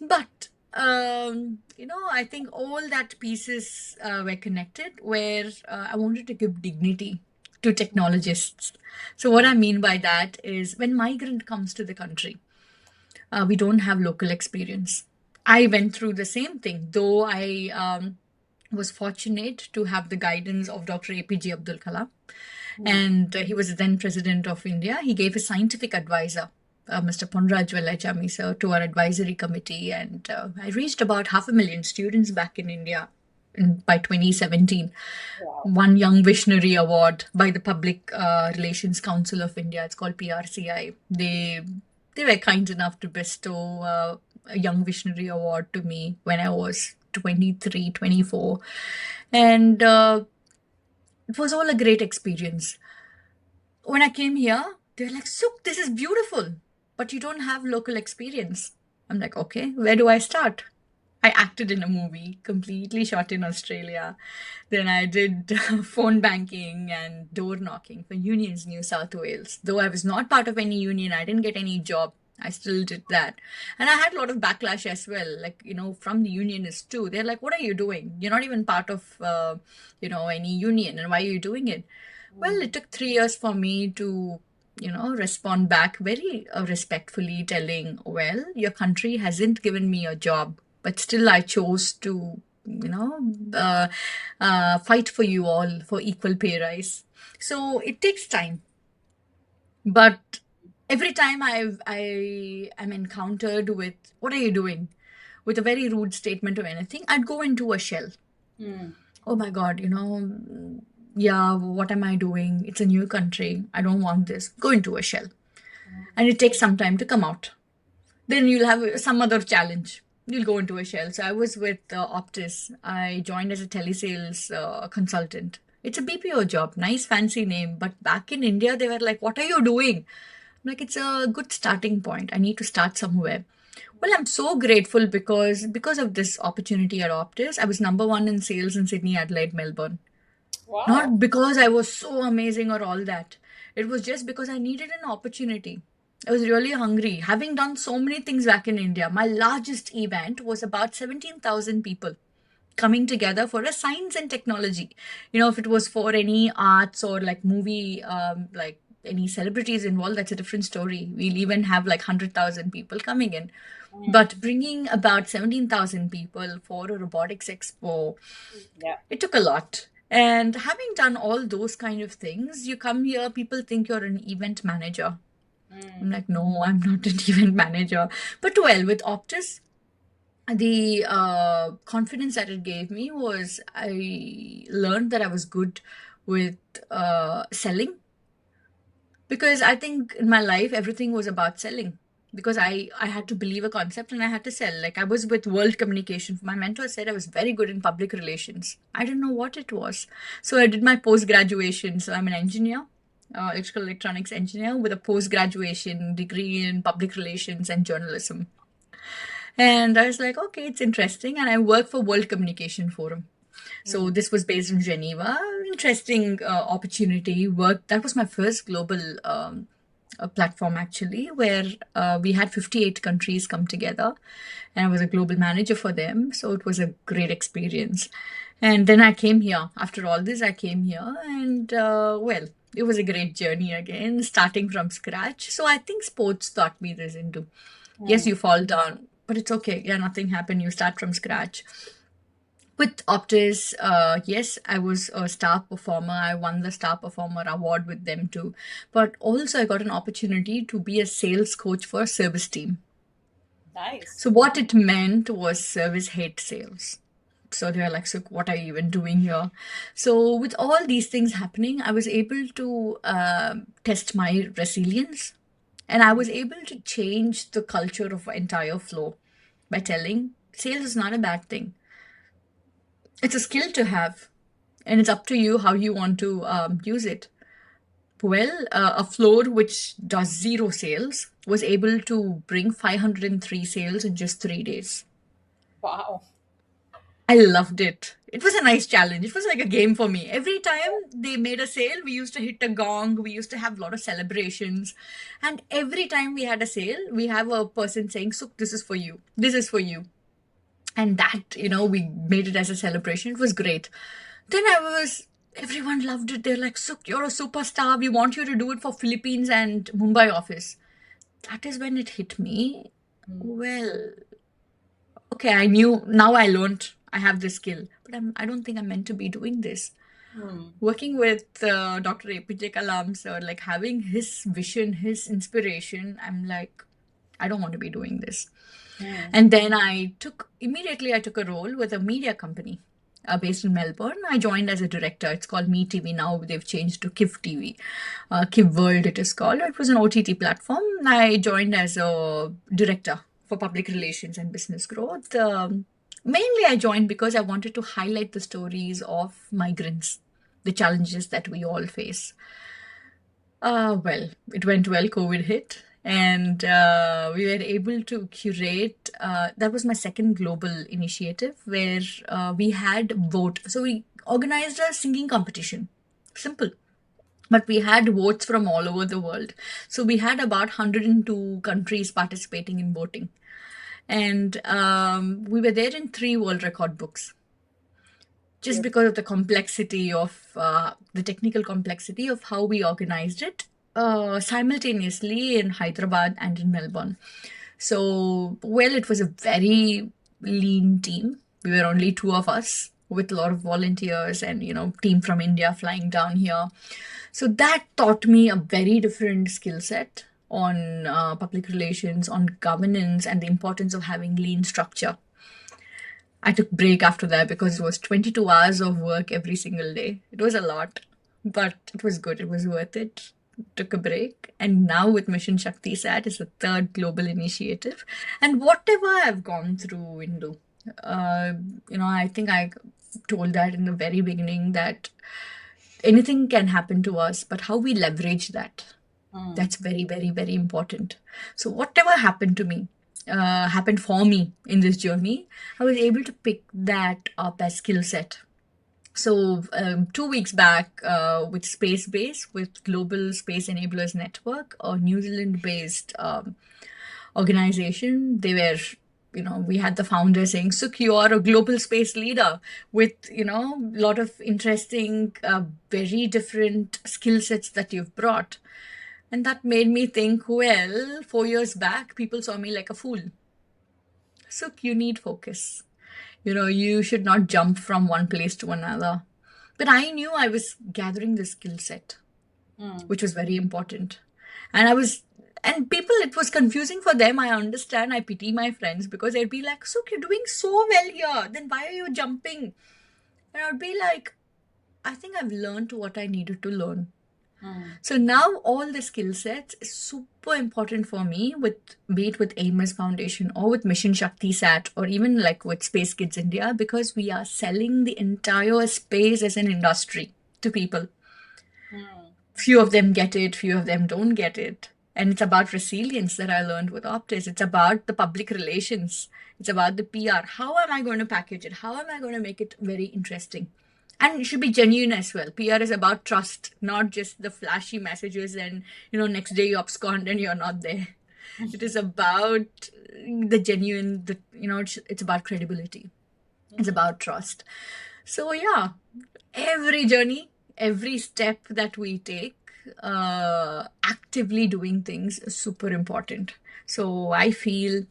But, I think all that pieces were connected where I wanted to give dignity to technologists. So what I mean by that is when migrant comes to the country, we don't have local experience. I went through the same thing, though I was fortunate to have the guidance of Dr. APJ Abdul Kalam. And he was then president of India. He gave his scientific advisor, Mr. Ponraj Vellachami sir, to our advisory committee. And I reached about 500,000 students back in India by 2017. Wow. One Young Visionary Award by the Public Relations Council of India. It's called PRCI. They were kind enough to bestow a Young Visionary Award to me when I was 23, 24. And it was all a great experience. When I came here, they were like, Suk, this is beautiful, but you don't have local experience. I'm like, okay, where do I start? I acted in a movie, completely shot in Australia. Then I did phone banking and door knocking for unions, New South Wales. Though I was not part of any union, I didn't get any job. I still did that. And I had a lot of backlash as well, like, from the unionists too. They're like, what are you doing? You're not even part of, any union. And why are you doing it? Well, it took 3 years for me to, respond back very respectfully, telling, well, your country hasn't given me a job, but still I chose to, fight for you all for equal pay rise. So it takes time. But every time I am encountered with, what are you doing? With a very rude statement or anything, I'd go into a shell. Oh my God, yeah, what am I doing? It's a new country. I don't want this. Go into a shell. And it takes some time to come out. Then you'll have some other challenge. You'll go into a shell. So I was with Optus. I joined as a telesales consultant. It's a BPO job, nice fancy name. But back in India, they were like, what are you doing? I'm like, it's a good starting point. I need to start somewhere. Well, I'm so grateful because of this opportunity at Optus, I was number one in sales in Sydney, Adelaide, Melbourne. Wow. Not because I was so amazing or all that. It was just because I needed an opportunity. I was really hungry. Having done so many things back in India, my largest event was about 17,000 people coming together for a science and technology. If it was for any arts or like movie, like any celebrities involved, that's a different story. We'll even have like 100,000 people coming in. But bringing about 17,000 people for a robotics expo, Yeah. it took a lot. And having done all those kind of things, you come here, people think you're an event manager. I'm like, no, I'm not an event manager. But well, with Optus, the confidence that it gave me was I learned that I was good with selling. Because I think in my life, everything was about selling. Because I had to believe a concept and I had to sell. Like I was with World Communication. My mentor said I was very good in public relations. I didn't know what it was. So I did my post-graduation. So I'm an engineer, electrical electronics engineer with a post-graduation degree in public relations and journalism. And I was like, okay, it's interesting. And I work for World Communication Forum. So this was based in Geneva. Interesting opportunity. Work. That was my first global platform actually, where we had 58 countries come together, and I was a global manager for them. So it was a great experience. And then I came here. After all this, I came here, and well, it was a great journey again, starting from scratch. So I think sports taught me this into. Yes, you fall down, but it's okay. Yeah, nothing happened. You start from scratch. With Optus, yes, I was a star performer. I won the star performer award with them too. But also I got an opportunity to be a sales coach for a service team. Nice. So what it meant was service hate sales. So they were like, so what are you even doing here? So with all these things happening, I was able to test my resilience. And I was able to change the culture of entire flow by telling sales is not a bad thing. It's a skill to have, and it's up to you how you want to use it. Well, a floor which does 0 sales was able to bring 503 sales in just 3 days. Wow. I loved it. It was a nice challenge. It was like a game for me. Every time they made a sale, we used to hit a gong. We used to have a lot of celebrations. And every time we had a sale, we have a person saying, Suk, this is for you. This is for you. And that, we made it as a celebration. It was great. Then everyone loved it. They're like, Suk, you're a superstar. We want you to do it for Philippines and Mumbai office. That is when it hit me. Well, okay, I knew, now I learned I have this skill, but I don't think I'm meant to be doing this. Working with Dr. APJ Kalam, sir, like having his vision, his inspiration, I'm like, I don't want to be doing this. And then I took a role with a media company based in Melbourne. I joined as a director. It's called Me TV now. They've changed to KIV TV. KIV World it is called. It was an OTT platform. I joined as a director for public relations and business growth. Mainly I joined because I wanted to highlight the stories of migrants, the challenges that we all face. Well, it went well. COVID hit. And we were able to curate, that was my second global initiative where we had vote. So we organized a singing competition. Simple. but we had votes from all over the world. So we had about 102 countries participating in voting. And we were there in 3 world record books, just Beautiful. because of the complexity of the technical complexity of how we organized it simultaneously in Hyderabad and in Melbourne. So, well, it was a very lean team. We were only two of us with a lot of volunteers and, team from India flying down here. So that taught me a very different skill set on public relations, on governance, and the importance of having lean structure. I took break after that because it was 22 hours of work every single day. It was a lot, but it was good. It was worth it. Took a break. And now with Mission ShakthiSat is the third global initiative. And whatever I've gone through, Indu, uh, I think I told that in the very beginning that anything can happen to us, but how we leverage that, that's very, very, very important. So whatever happened to me, happened for me in this journey, I was able to pick that up as skill set. So 2 weeks back, with Space Base, with Global Space Enablers Network, a New Zealand-based organization, they were, we had the founder saying, Suk, you are a global space leader with, a lot of interesting, very different skill sets that you've brought. And that made me think, well, 4 years back, people saw me like a fool. Suk, you need focus. You should not jump from one place to another. But I knew I was gathering the skill set, which was very important. And people, it was confusing for them. I understand. I pity my friends because they'd be like, Suk, you're doing so well here. Then why are you jumping? And I'd be like, I think I've learned what I needed to learn. So now all the skill sets is super important for me, be it with Amos Foundation or with Mission ShakthiSat or even like with Space Kids India, because we are selling the entire space as an industry to people. Few of them get it, few of them don't get it. And it's about resilience that I learned with Optus. It's about the public relations. It's about the PR. How am I going to package it? How am I going to make it very interesting? And it should be genuine as well. PR is about trust, not just the flashy messages and, next day you abscond and you're not there. It is about the genuine, it's about credibility. It's about trust. So yeah, every journey, every step that we take, actively doing things is super important. So I feel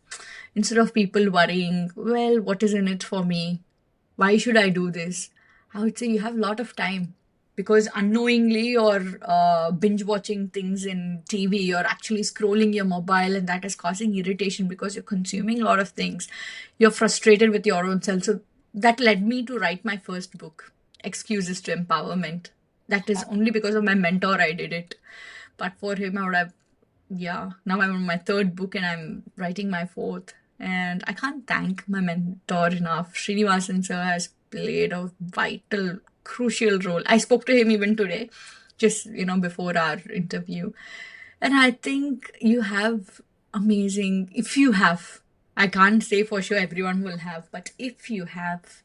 instead of people worrying, well, what is in it for me? Why should I do this? I would say you have a lot of time because unknowingly you're binge watching things in TV, you're actually scrolling your mobile, and that is causing irritation because you're consuming a lot of things. You're frustrated with your own self. So that led me to write my first book, Excuses to Empowerment. That is only because of my mentor I did it. But for him, I would have, yeah, now I'm on my third book and I'm writing my fourth. And I can't thank my mentor enough. Srinivasan sir has played a vital, crucial role. I spoke to him even today, just, before our interview. And I think you have if you have, I can't say for sure everyone will have, but if you have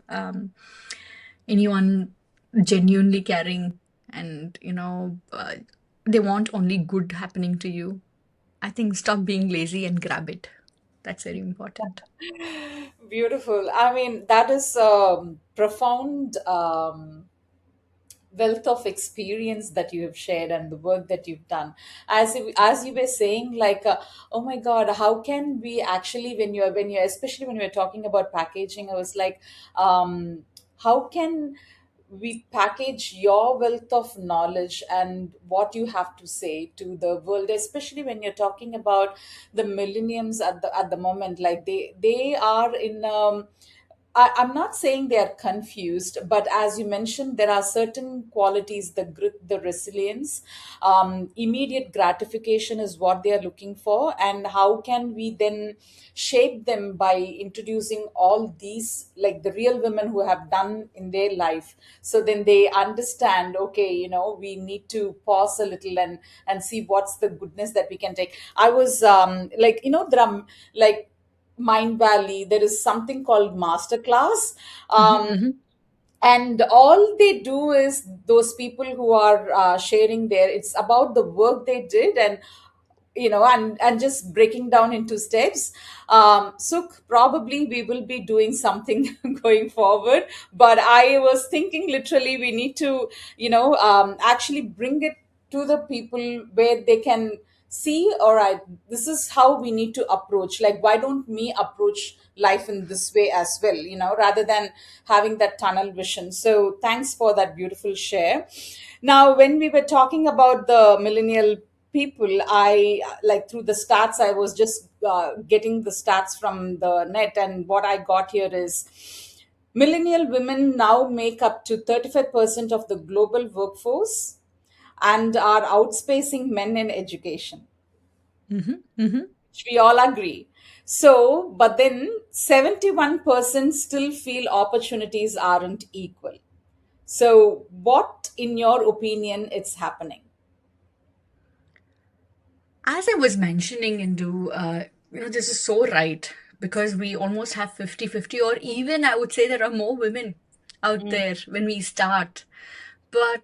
anyone genuinely caring and, they want only good happening to you, I think stop being lazy and grab it. That's very important. Beautiful. I mean, that is profound wealth of experience that you have shared and the work that you've done. As you were saying, like, oh my God, how can we actually, when you're especially when we're talking about packaging, I was like, how can we package your wealth of knowledge and what you have to say to the world, especially when you're talking about the millenniums at the moment, like they are in I'm not saying they are confused, but as you mentioned, there are certain qualities, the grit, the resilience, immediate gratification is what they are looking for. And how can we then shape them by introducing all these, like the real women who have done in their life? So then they understand, okay, we need to pause a little and see what's the goodness that we can take. I was like, there are like Mind Valley, there is something called Masterclass. Um, Mhm. and all they do is, those people who are sharing there, it's about the work they did, and and just breaking down into steps. So probably we will be doing something going forward, but I was thinking literally we need to actually bring it to the people where they can see, all right, this is how we need to approach, like why don't me approach life in this way as well, rather than having that tunnel vision. So thanks for that beautiful share. Now, when we were talking about the millennial people, I like, through the stats, I was just getting the stats from the net, and what I got here is millennial women now make up to 35% of the global workforce and are outspacing men in education. We all agree. So, but then 71% still feel opportunities aren't equal. So, what, in your opinion, it's happening? As I was mentioning, Indu, this is so right because we almost have 50-50, or even I would say there are more women out there when we start. But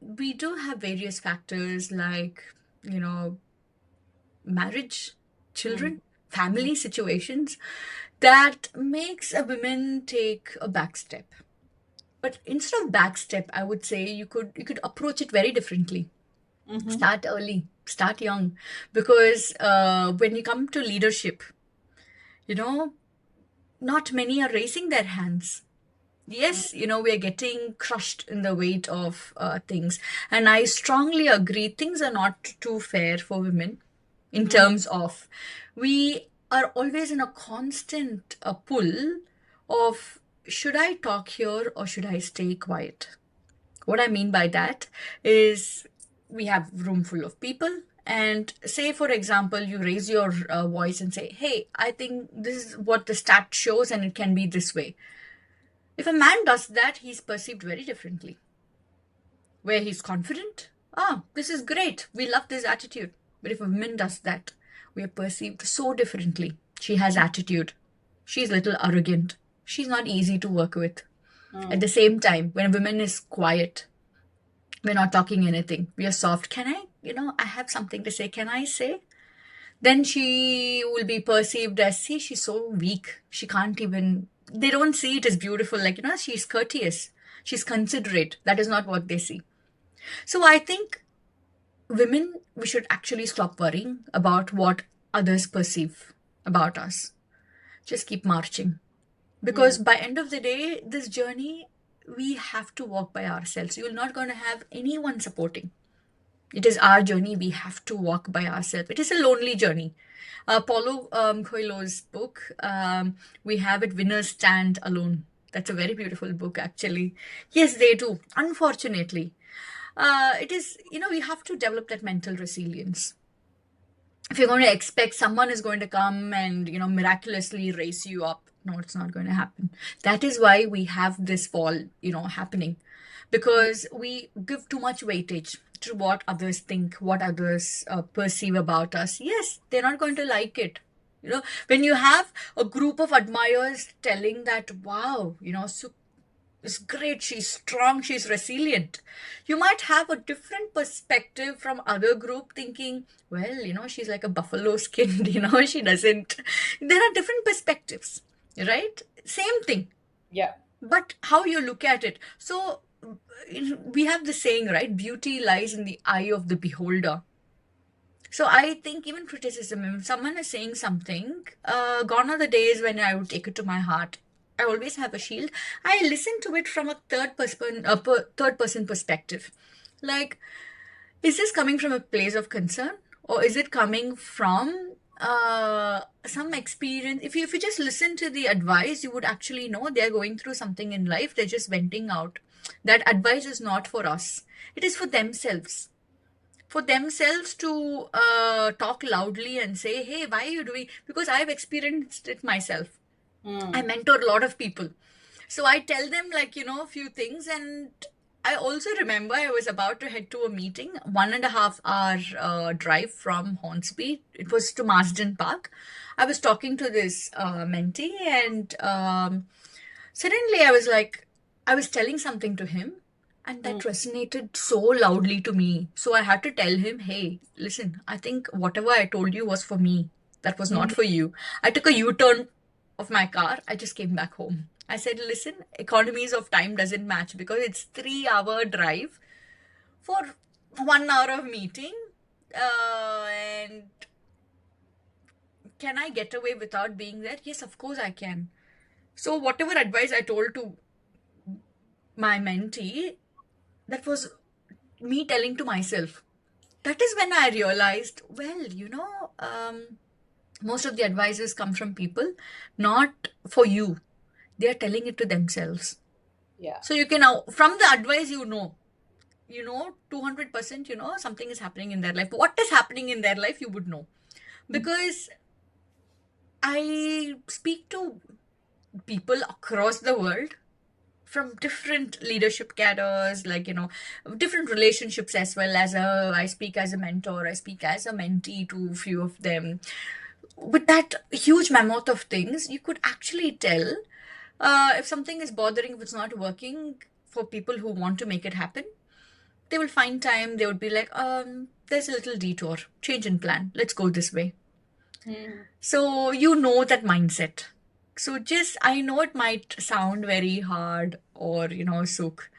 we do have various factors like, you know, marriage, children, family situations that makes a woman take a back step. But instead of back step, I would say you could approach it very differently. Start early, start young, because when you come to leadership, you know, not many are raising their hands. Yes, we are getting crushed in the weight of things. And I strongly agree, things are not too fair for women in terms of we are always in a constant pull of should I talk here or should I stay quiet? What I mean by that is we have room full of people, and say for example you raise your voice and say, hey, I think this is what the stat shows and it can be this way. If a man does that, he's perceived very differently. Where he's confident, this is great, we love this attitude. But if a woman does that, we are perceived so differently. She has attitude, she's a little arrogant, she's not easy to work with. At the same time, when a woman is quiet, we're not talking anything, we are soft, can I have something to say, can I say? Then she will be perceived as, see, she's so weak, she can't even, they don't see it as beautiful, like, she's courteous, she's considerate. That is not what they see. So I think women, we should actually stop worrying about what others perceive about us. Just keep marching, because by end of the day, this journey, we have to walk by ourselves. You're not going to have anyone supporting. It is our journey. We have to walk by ourselves. It is a lonely journey. Paulo Coelho's book, we have it, Winners Stand Alone. That's a very beautiful book, actually. Yes, they do. Unfortunately, it is, we have to develop that mental resilience. If you're going to expect someone is going to come and, miraculously raise you up, no, it's not going to happen. That is why we have this fall, happening, because we give too much weightage to what others think, what others perceive about us. Yes, they're not going to like it. When you have a group of admirers telling that, wow, is great, she's strong, she's resilient, you might have a different perspective from other group thinking, well, she's like a buffalo skinned, she doesn't. There are different perspectives, right? Same thing, Yeah. but how you look at it. So we have the saying, right, beauty lies in the eye of the beholder. So I think even criticism, if someone is saying something, gone are the days when I would take it to my heart. I always have a shield. I listen to it from a third person perspective. Like, is this coming from a place of concern, or is it coming from some experience? If you just listen to the advice, you would actually know they're going through something in life. They're just venting out. That advice is not for us. It is for themselves. For themselves to talk loudly and say, hey, why are you doing? Because I've experienced it myself. I mentor a lot of people. So I tell them, like, a few things. And I also remember I was about to head to a meeting, 1.5 hour drive from Hornsby. It was to Marsden Park. I was talking to this mentee, and Suddenly I was telling something to him, and that resonated so loudly to me. So I had to tell him, hey, listen, I think whatever I told you was for me. That was not for you. I took a U-turn of my car. I just came back home. I said, listen, economies of time doesn't match because it's 3 hour drive for 1 hour of meeting. And can I get away without being there? Yes, of course I can. So whatever advice I told to my mentee, that was me telling to myself. That is when I realized, well, most of the advices come from people, not for you. They are telling it to themselves. Yeah. So you can now, from the advice, 200%, something is happening in their life. What is happening in their life, you would know. Because I speak to people across the world from different leadership cadres, different relationships as well. I speak as a mentor, I speak as a mentee to a few of them. With that huge mammoth of things, you could actually tell if something is bothering, if it's not working for people who want to make it happen. They will find time, they would be like, there's a little detour, change in plan, let's go this way. So that mindset. So I know it might sound very hard or, Suk.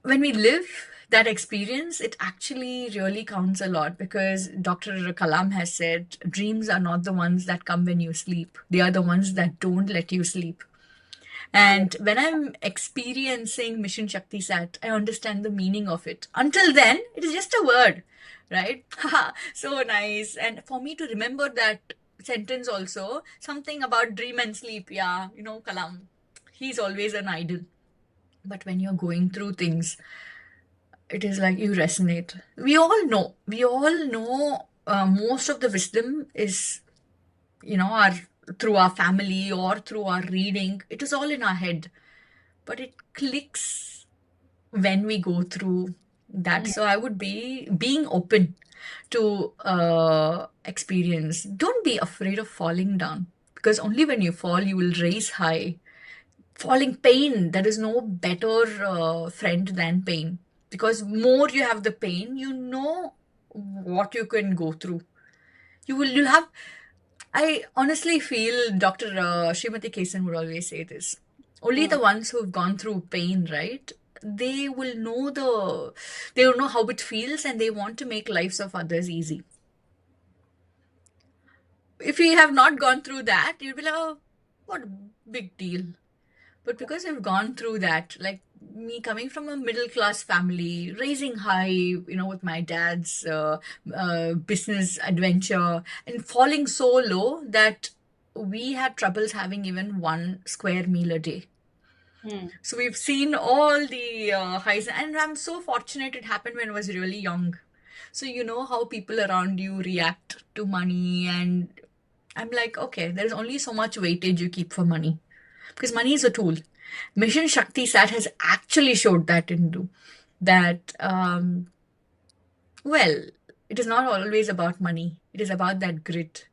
When we live that experience, it actually really counts a lot because Dr. Kalam has said, dreams are not the ones that come when you sleep. They are the ones that don't let you sleep. And when I'm experiencing Mission ShakthiSat, I understand the meaning of it. Until then, it is just a word, right? So nice. And for me to remember that sentence also, something about dream and sleep, yeah, Kalam, he's always an idol. But when you're going through things, it is like you resonate. We all know most of the wisdom is, through our family or through our reading. It is all in our head, but it clicks when we go through that. So I would be being open to experience. Don't be afraid of falling down, because only when you fall, you will raise high. Falling pain, there is no better friend than pain, because more you have the pain, what you can go through. You'll have. I honestly feel Dr. Srimati Kesan would always say this. Only the ones who've gone through pain, right? They will know how it feels, and they want to make lives of others easy. If you have not gone through that, you'll be like, oh, what a big deal. But because I've gone through that, like me coming from a middle class family, raising high, with my dad's business adventure, and falling so low that we had troubles having even one square meal a day. So we've seen all the highs, and I'm so fortunate it happened when I was really young. So you know how people around you react to money, and I'm like, okay, there's only so much weightage you keep for money, because money is a tool. Mission ShakthiSat has actually showed that well, it is not always about money. It is about that grit.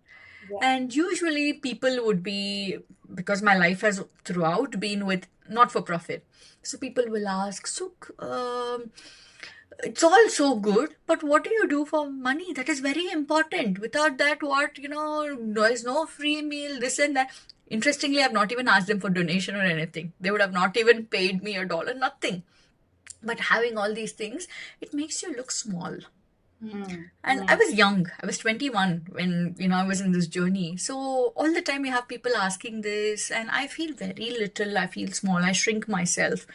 And usually people would be, because my life has throughout been with not for profit. So people will ask, Suk, it's all so good, but what do you do for money? That is very important. Without that, there's no free meal, this and that. Interestingly, I've not even asked them for donation or anything. They would have not even paid me $1, nothing. But having all these things, it makes you look small. And I was young. I was 21 when, I was in this journey. So all the time you have people asking this, and I feel very little. I feel small. I shrink myself.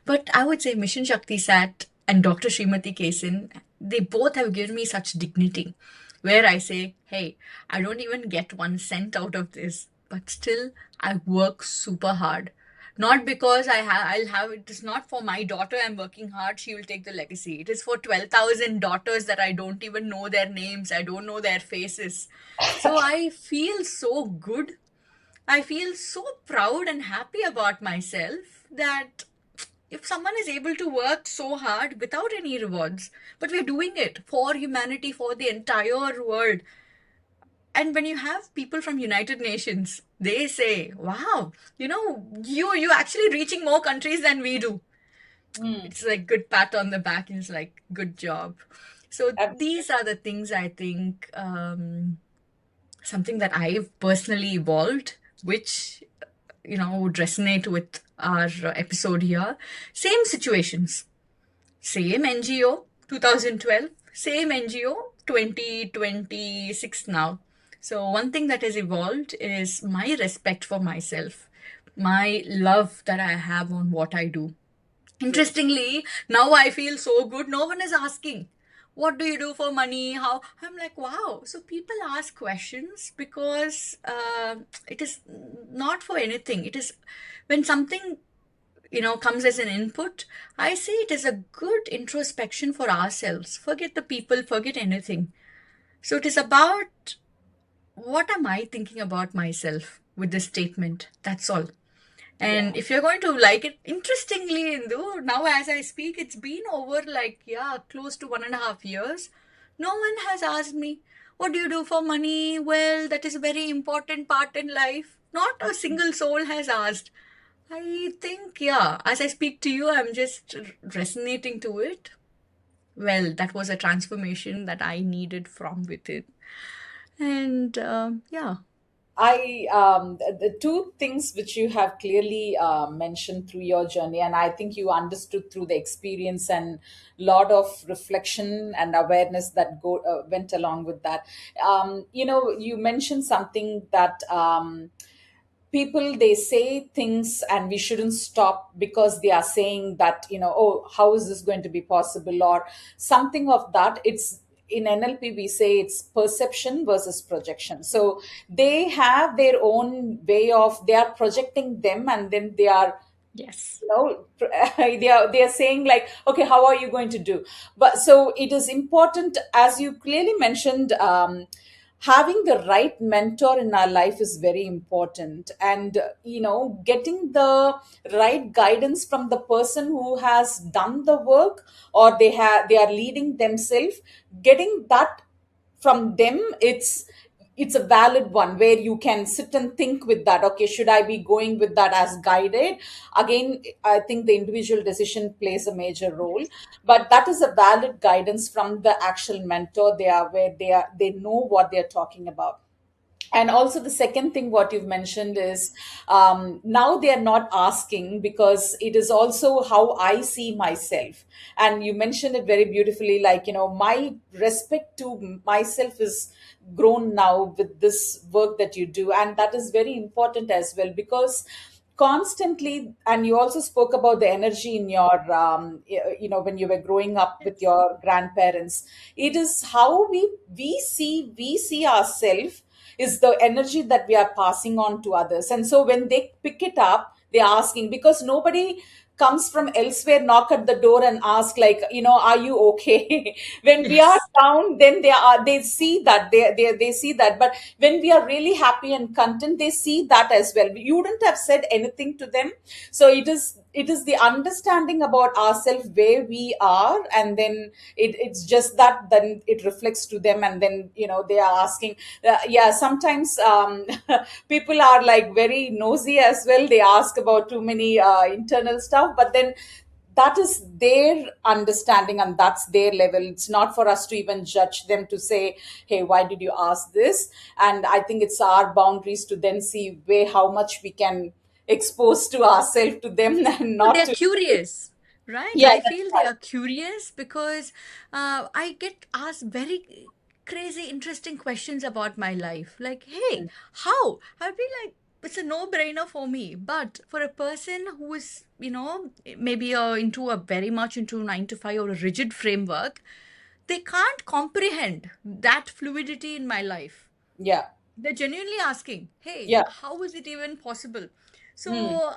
But I would say Mission ShakthiSat and Dr. Srimati Kesan, they both have given me such dignity, where I say, hey, I don't even get 1 cent out of this, but still I work super hard. Not because I'll have it is not for my daughter I'm working hard, she will take the legacy. It is for 12,000 daughters that I don't even know their names, I don't know their faces. So I feel so good. I feel so proud and happy about myself that if someone is able to work so hard without any rewards, but we're doing it for humanity, for the entire world. And when you have people from United Nations, they say, wow, you actually reaching more countries than we do. Mm. It's like good pat on the back. It's like good job. So these Absolutely. are the things I think, something that I've personally evolved, which would resonate with our episode here. Same situations, same NGO 2012, same NGO 2026 now. So one thing that has evolved is my respect for myself, my love that I have on what I do. Yes. Interestingly, now I feel so good. No one is asking, what do you do for money? How? I'm like, wow. So people ask questions because it is not for anything. It is when something comes as an input. I say it is a good introspection for ourselves. Forget the people, forget anything. So it is about what am I thinking about myself with this statement. That's all. Yeah. And if you're going to like it, interestingly, Indu, now as I speak, it's been over like, yeah, close to 1.5 years. No one has asked me, what do you do for money? Well, that is a very important part in life. Not a single soul has asked. I think, yeah, as I speak to you, I'm just resonating to it. Well, that was a transformation that I needed from within. And yeah, The two things which you have clearly mentioned through your journey, and I think you understood through the experience and lot of reflection and awareness that went along with that. You mentioned something that people, they say things and we shouldn't stop because they are saying that, oh, how is this going to be possible, or something of that. It's in NLP we say it's perception versus projection. So they have their own way of, they are projecting them, and then they are, yes. they are saying like, okay, how are you going to do? But so it is important, as you clearly mentioned, having the right mentor in our life is very important, and getting the right guidance from the person who has done the work, or they are leading themselves, getting that from them, it's a valid one where you can sit and think with that. Okay, should I be going with that as guided? Again, I think the individual decision plays a major role, but that is a valid guidance from the actual mentor. They are where they know what they're talking about. And also the second thing what you've mentioned is, now they are not asking because it is also how I see myself. And you mentioned it very beautifully, like, my respect to myself is grown now with this work that you do, and that is very important as well, because constantly, and you also spoke about the energy in your when you were growing up with your grandparents. It is how we see ourselves, is the energy that we are passing on to others. And so when they pick it up, they're asking, because nobody comes from elsewhere, knock at the door and ask, like, are you okay? When we are Yes. down, then they see that, they see that. But when we are really happy and content, they see that as well. You wouldn't have said anything to them. So it is the understanding about ourselves where we are, and then it's just that then it reflects to them, and then they are asking. Yeah, sometimes people are like very nosy as well. They ask about too many internal stuff, but then that is their understanding and that's their level. It's not for us to even judge them to say, hey, why did you ask this? And I think it's our boundaries to then see where, how much we can expose to ourselves to them and No, not they're to. curious, right? Yeah, I that's feel they right. are curious because I get asked very crazy, interesting questions about my life. Like, hey, how? I'll be like, it's a no-brainer for me. But for a person who is, maybe into a very much into 9 to 5 or a rigid framework, they can't comprehend that fluidity in my life. Yeah. They're genuinely asking, hey, Yeah. how is it even possible? Hmm. So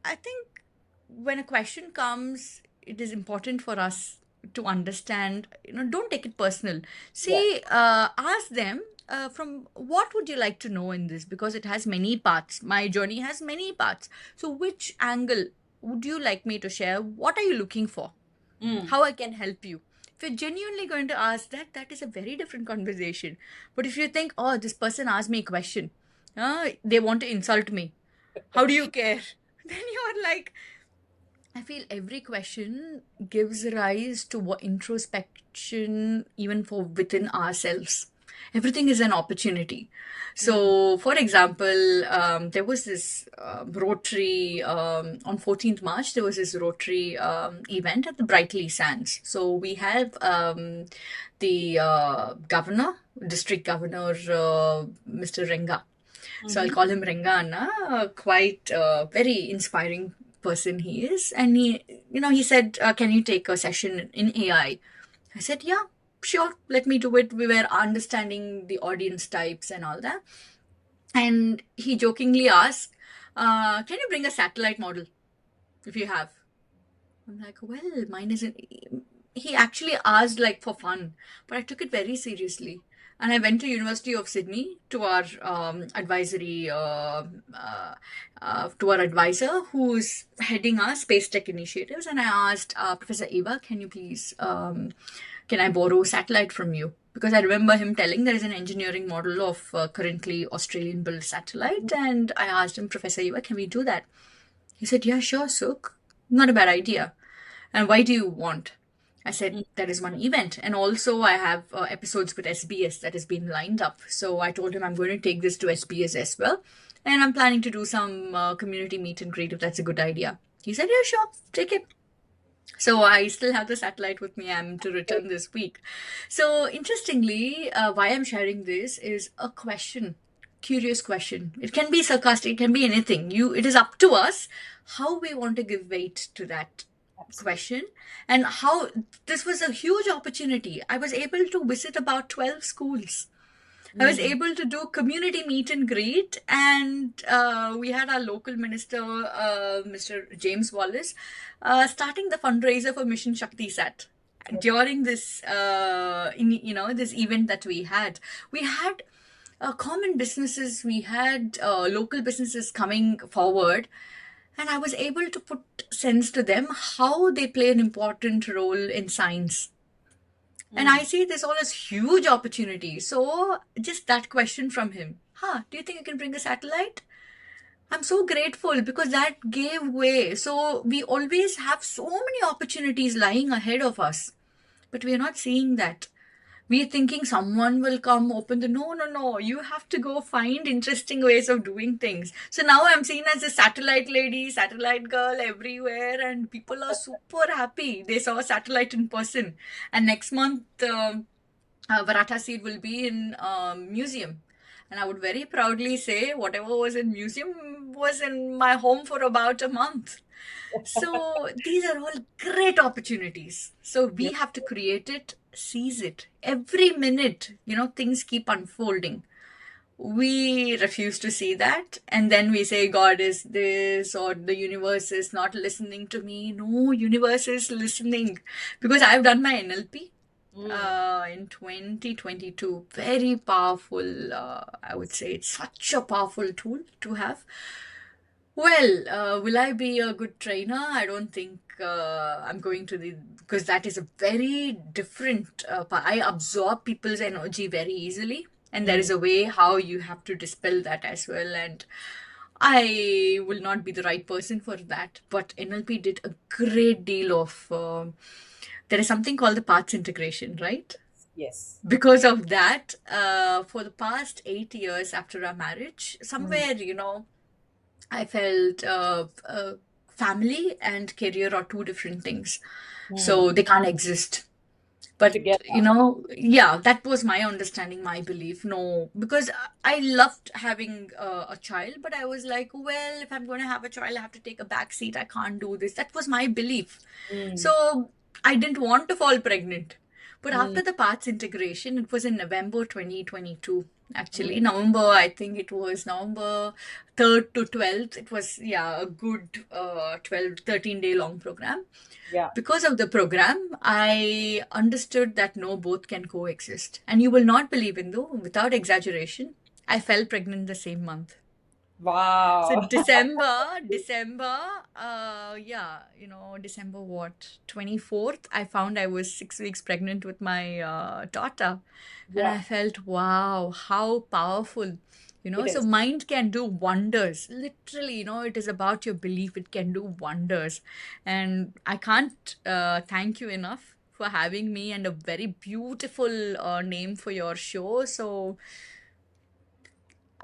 I think when a question comes, it is important for us to understand, don't take it personal. Yeah. See, ask them, from what would you like to know in this? Because it has many parts. My journey has many parts. So, which angle would you like me to share? What are you looking for? Hmm. How I can help you. If you're genuinely going to ask that, that is a very different conversation. But if you think, oh, this person asked me a question, They want to insult me. How do you care? Then you're like, I feel every question gives rise to what introspection, even for within ourselves. Everything is an opportunity. Mm. So, for example, there was this Rotary on 14th March. There was this Rotary event at the Brightly Sands. So we have the governor, district governor, Mr. Renga. So I'll Mhm. call him Rengana. Quite very inspiring person he is. And he said, "Can you take a session in AI?" I said, "Yeah, sure. Let me do it." We were understanding the audience types and all that. And he jokingly asked, "Can you bring a satellite model if you have?" I'm like, "Well, mine isn't." He actually asked like for fun, but I took it very seriously. And I went to University of Sydney to our advisory, to our advisor who's heading our space tech initiatives. And I asked Professor Eva, "Can you please, can I borrow satellite from you?" Because I remember him telling there is an engineering model of currently Australian built satellite. And I asked him, "Professor Eva, can we do that?" He said, "Yeah, sure, Suk. Not a bad idea. And why do you want?" I said, Mm. "That is one event. And also, I have episodes with SBS that has been lined up." So I told him I'm going to take this to SBS as well. And I'm planning to do some community meet and greet if that's a good idea. He said, "Yeah, sure, take it." So I still have the satellite with me. I'm to return this week. So interestingly, why I'm sharing this is a question, curious question. It can be sarcastic, it can be anything. It is up to us how we want to give weight to that Absolutely. question, and how this was a huge opportunity. I was able to visit about 12 schools. I was Mm. able to do community meet and greet, and we had our local minister, Mr. James Wallace, starting the fundraiser for Mission ShakthiSat. During this, this event that we had, common businesses, we had local businesses coming forward, and I was able to put sense to them how they play an important role in science. And I Mm. see this all as huge opportunity. So just that question from him, do you think you can bring a satellite? I'm so grateful because that gave way. So we always have so many opportunities lying ahead of us, but we are not seeing that. We're thinking someone will come open the no, no, no. You have to go find interesting ways of doing things. So now I'm seen as a satellite lady, satellite girl everywhere, and people are super happy. They saw a satellite in person. And next month, Varatha seed will be in museum. And I would very proudly say whatever was in museum was in my home for about a month. So these are all great opportunities. So we Yep. have to create it, seize it. Every minute, things keep unfolding. We refuse to see that. And then we say, God is this, or the universe is not listening to me. No, universe is listening. Because I've done my NLP Mm. in 2022. Very powerful. I would say it's such a powerful tool to have. Well, will I be a good trainer? I don't think I'm going to because that is a very different. I absorb people's energy very easily, and there is Mm. a way how you have to dispel that as well. And I will not be the right person for that. But NLP did a great deal of. There is something called the parts integration, right? Yes. Because of that, for the past 8 years after our marriage, Mm. somewhere, I felt family and career are two different things. Mm. So they can't exist. But, Together. yeah, that was my understanding, my belief. No, because I loved having a child, but I was like, well, if I'm going to have a child, I have to take a back seat. I can't do this. That was my belief. Mm. So I didn't want to fall pregnant. But Mm. after the parts integration, it was in November 2022. Mm. Actually, November, I think it was November 3rd to 12th. It was, yeah, a good 12, 13-day long program. Yeah. Because of the program, I understood that no, both can coexist. And you will not believe in though, without exaggeration, I fell pregnant the same month. So Wow. December what, 24th, I found I was 6 weeks pregnant with my daughter. And Yeah. I felt, wow, how powerful. You know, It so is. mind can do wonders. Literally, it is about your belief. It can do wonders. And I can't thank you enough for having me, and a very beautiful name for your show. So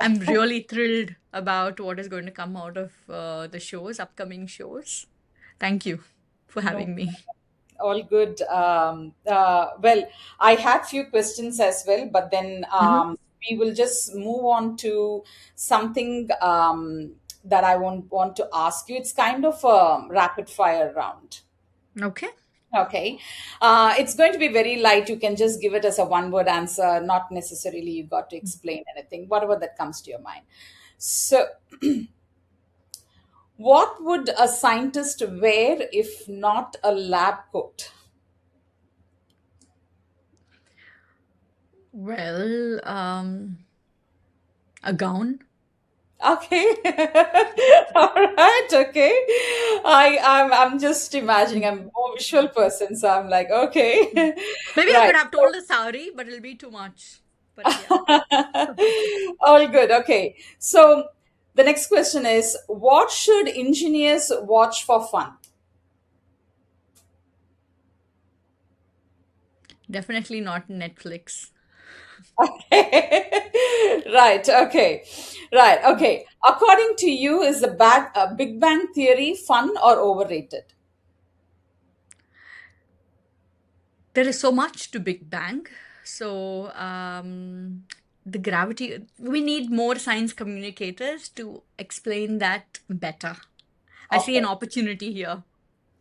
I'm really thrilled about what is going to come out of the shows, upcoming shows. Thank you for No, having me. all good. Well, I had few questions as well, but then Hmm. we will just move on to something that I want to ask you. It's kind of a rapid fire round. Okay. Okay. It's going to be very light. You can just give it as a one word answer, not necessarily you got to explain anything, whatever that comes to your mind. So, what would a scientist wear if not a lab coat? Well, a gown. Okay. All right. Okay. I'm just imagining. I'm a more visual person, so I'm like, okay. Maybe I Right. could have told a sari, but it'll be too much. But yeah. All good. Okay. So the next question is, what should engineers watch for fun? Definitely not Netflix. Right. Okay. Right. Okay. According to you, is the Big Bang Theory fun or overrated? There is so much to Big Bang. So, the gravity, we need more science communicators to explain that better. I see an Okay. opportunity here.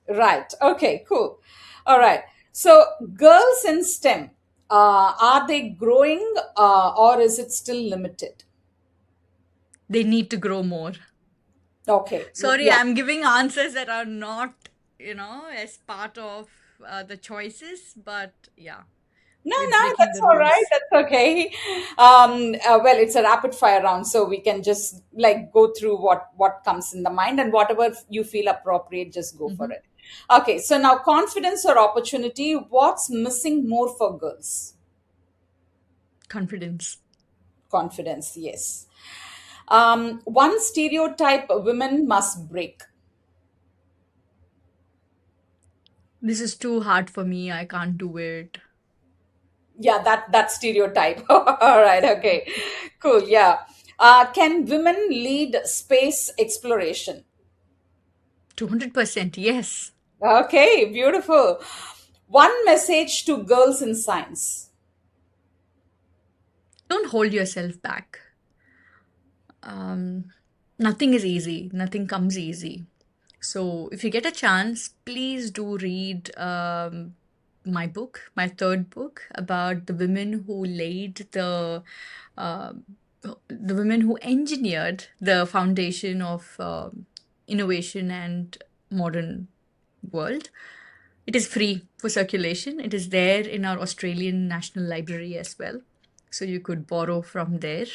Right. Okay. Cool. All right. So, girls in STEM, are they growing or is it still limited? They need to grow more. Okay. Sorry, Yeah. I'm giving answers that are not, as part of the choices, but yeah, No, we're no, breaking that's the all right. rules. That's okay. Well, it's a rapid fire round, so we can just like go through what comes in the mind and whatever you feel appropriate, just go for Mhm. it. Okay, so now confidence or opportunity, what's missing more for girls? Confidence. Confidence, yes. One stereotype women must break. This is too hard for me. I can't do it. Yeah, that stereotype. All right, okay, cool. Yeah, can women lead space exploration? 200%. Yes. Okay, beautiful. One message to girls in science. Don't hold yourself back. Um, Nothing is easy, nothing comes easy. So, if you get a chance, please do read my book, my third book, about the women who laid uh, the women who engineered the foundation of innovation and modern world. It is free for circulation. It is there in our Australian National Library as well. So you could borrow from there.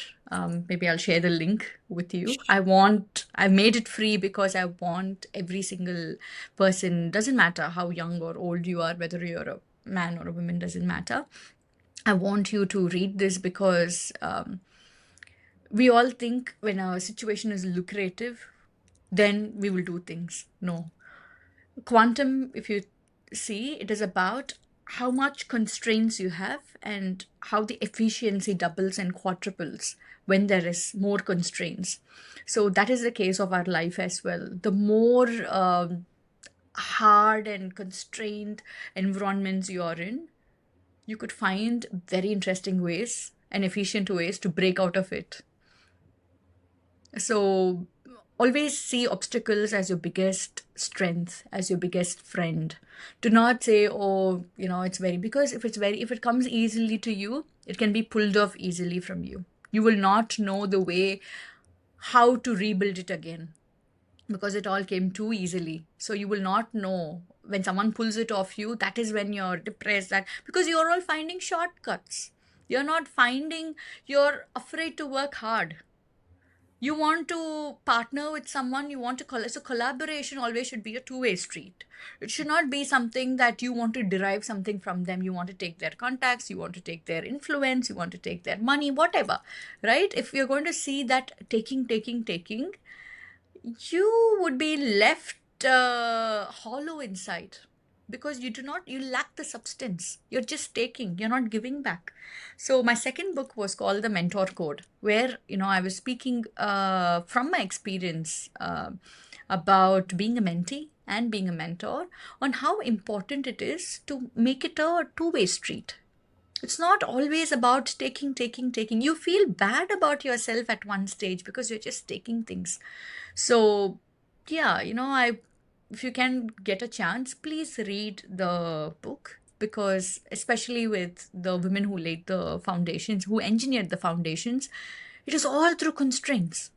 Maybe I'll share the link with you. I made it free because I want every single person, doesn't matter how young or old you are, whether you're a man or a woman, doesn't matter. I want you to read this because we all think when a situation is lucrative, then we will do things. No, quantum, if you see, it is about how much constraints you have and how the efficiency doubles and quadruples when there is more constraints. So that is the case of our life as well. The more hard and constrained environments you are in, you could find very interesting ways and efficient ways to break out of it. So always see obstacles as your biggest strength, as your biggest friend. Do not say, oh, it's very, because if it comes easily to you, it can be pulled off easily from you. You will not know the way how to rebuild it again because it all came too easily. So you will not know when someone pulls it off you, that is when you're depressed, that because you're all finding shortcuts. You're not finding, you're afraid to work hard. You want to partner with someone, you want to so collaboration always should be a two-way street. It should not be something that you want to derive something from them. You want to take their contacts, you want to take their influence, you want to take their money, whatever, right? If you're going to see that taking, you would be left hollow inside, because you lack the substance. You're just taking, you're not giving back. So my second book was called The Mentor Code, where I was speaking from my experience about being a mentee and being a mentor, on how important it is to make it a two-way street. It's not always about taking. You feel bad about yourself at one stage because you're just taking things. So, yeah, if you can get a chance, please read the book, because especially with the women who laid the foundations, who engineered the foundations, it is all through constraints,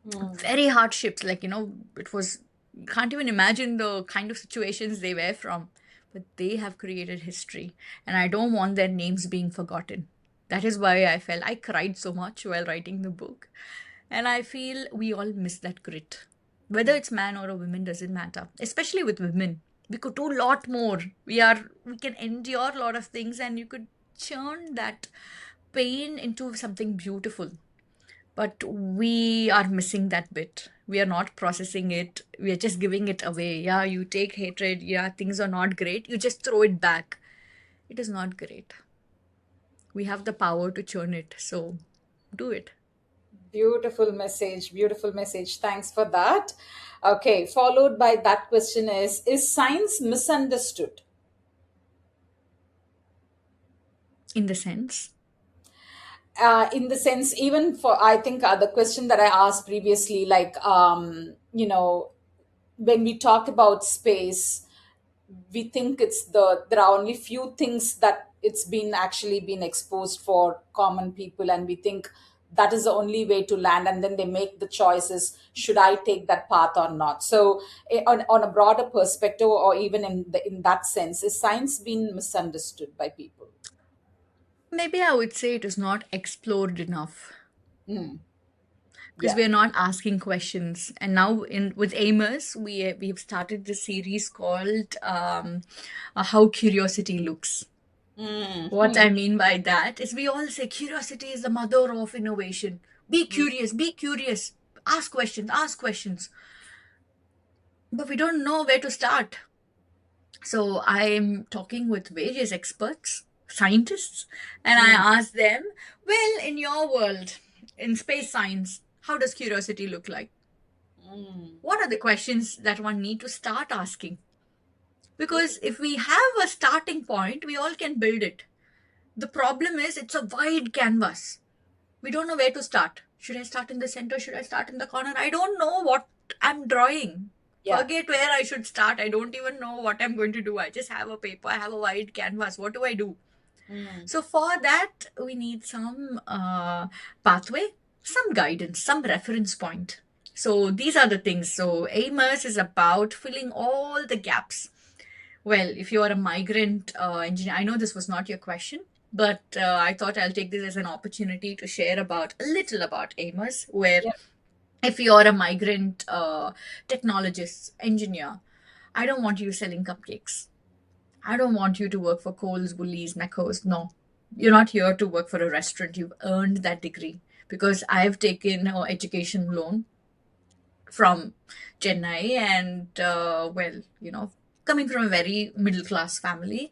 very hardships. It was, you can't even imagine the kind of situations they were from, but they have created history, and I don't want their names being forgotten. That is why I cried so much while writing the book. And I feel we all miss that grit. Whether it's man or a woman doesn't matter. Especially with women, we could do a lot more. We can endure a lot of things, and you could churn that pain into something beautiful. But we are missing that bit. We are not processing it. We are just giving it away. Yeah, you take hatred. Yeah, things are not great. You just throw it back. It is not great. We have the power to churn it. So do it. Beautiful message. Beautiful message. Thanks for that. Okay, followed by that question is science misunderstood? In the sense. In the sense, even for, I think, the question that I asked previously, like, when we talk about space, we think there are only few things that it's been actually been exposed for common people, and we think that is the only way to land, and then they make the choices, should I take that path or not? So on a broader perspective, or even in that sense, is science being misunderstood by people? Maybe I would say it is not explored enough, because Yeah. we are not asking questions. And now in with Amos, we have started this series called How Curiosity Looks. What I mean by that is, we all say curiosity is the mother of innovation. Be curious, ask questions. But we don't know where to start. So I'm talking with various experts, scientists, and I ask them, well, in your world, in space science, how does curiosity look like? What are the questions that one need to start asking? Because if we have a starting point, we all can build it. The problem is, it's a wide canvas. We don't know where to start. Should I start in the center? Should I start in the corner? I don't know what I'm drawing. Yeah. Forget where I should start. I don't even know what I'm going to do. I just have a paper. I have a wide canvas. What do I do? So for that, we need some pathway, some guidance, some reference point. So these are the things. So Amos is about filling all the gaps. Well, if you are a migrant engineer, I know this was not your question, but I thought I'll take this as an opportunity to share a little about Amos, where if you're a migrant technologist, engineer, I don't want you selling cupcakes. I don't want you to work for Coles, Woolies, Macos. No, you're not here to work for a restaurant. You've earned that degree, because I've taken an education loan from Chennai, and coming from a very middle class family,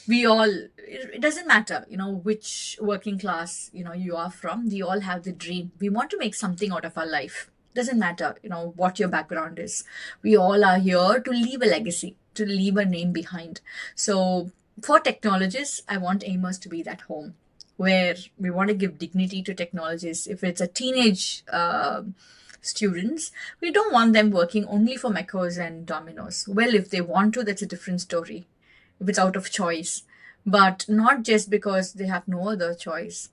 it doesn't matter, which working class, you are from. We all have the dream. We want to make something out of our life. Doesn't matter, what your background is. We all are here to leave a legacy, to leave a name behind. So for technologists, I want Amos to be that home where we want to give dignity to technologists. If it's a teenage students, we don't want them working only for Macos and Domino's. Well, if they want to, that's a different story, if it's out of choice, but not just because they have no other choice.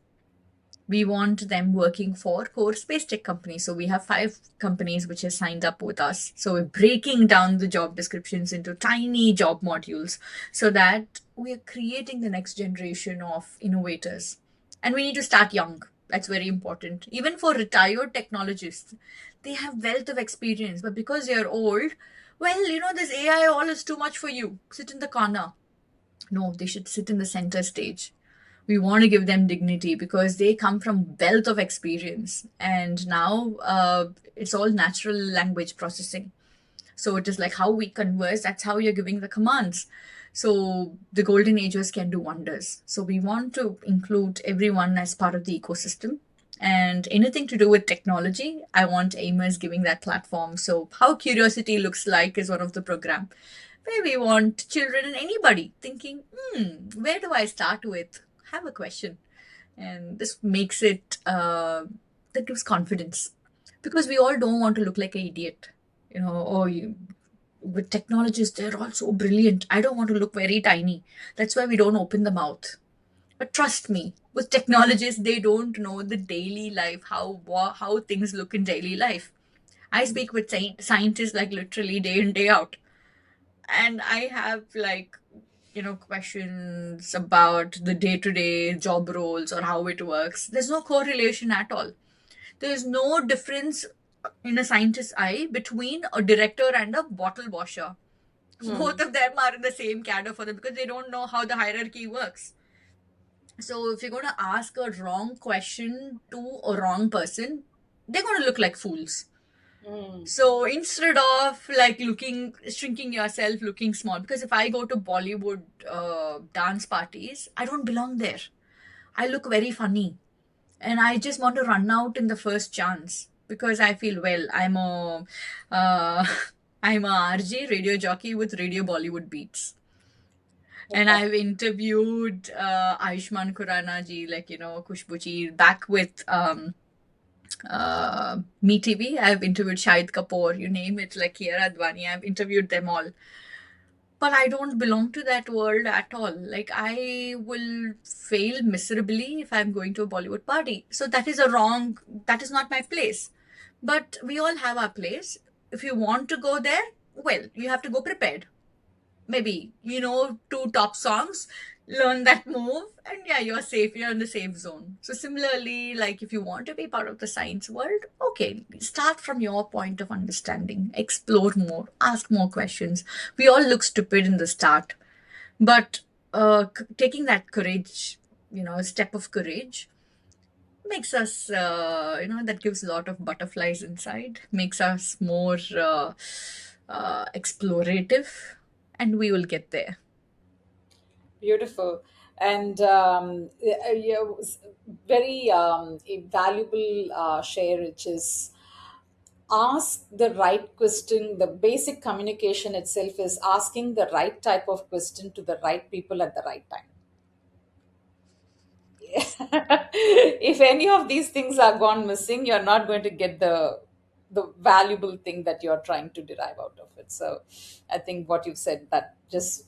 We want them working for core space tech companies. So we have 5 companies which have signed up with us. So we're breaking down the job descriptions into tiny job modules, so that we are creating the next generation of innovators. And we need to start young. That's very important. Even for retired technologists, they have wealth of experience, but because they're old, well, this AI all is too much for you. Sit in the corner. No, they should sit in the center stage. We want to give them dignity because they come from wealth of experience, and now it's all natural language processing. So it is like how we converse, that's how you're giving the commands. So the golden ages can do wonders. So we want to include everyone as part of the ecosystem. And anything to do with technology, I want aimers giving that platform. So how curiosity looks like is one of the program where we want children and anybody thinking, where do I start with? Have a question. And this makes it, that gives confidence. Because we all don't want to look like an idiot. With technologists, they're all so brilliant. I don't want to look very tiny. That's why we don't open the mouth. But trust me, with technologists, they don't know the daily life, how things look in daily life. I speak with scientists like literally day in, day out. And I have questions about the day-to-day job roles or how it works. There's no correlation at all. There's no difference in a scientist's eye between a director and a bottle washer. Both of them are in the same cadre for them because they don't know how the hierarchy works. So if you're going to ask a wrong question to a wrong person, they're going to look like fools. So instead of shrinking yourself, looking small, because if I go to Bollywood dance parties, I don't belong there. I look very funny. And I just want to run out in the first chance because I feel, well, I'm a RJ, radio jockey with radio Bollywood beats. And I've interviewed Ayushmann Khurrana ji, Khushbu ji, back with Me TV. I've interviewed Shahid Kapoor, you name it, like Kiara Advani. I've interviewed them all. But I don't belong to that world at all. Like, I will fail miserably if I'm going to a Bollywood party. So that is not my place. But we all have our place. If you want to go there, well, you have to go prepared. Maybe, 2 top songs, learn that move, and yeah, you're safe, you're in the safe zone. So similarly, like if you want to be part of the science world, okay, start from your point of understanding, explore more, ask more questions. We all look stupid in the start, but taking that courage, step of courage, makes us, that gives a lot of butterflies inside, makes us more explorative, and we will get there. Beautiful. And very valuable share, which is ask the right question. The basic communication itself is asking the right type of question to the right people at the right time. If any of these things are gone missing, you're not going to get the valuable thing that you're trying to derive out of it. So I think what you've said, that just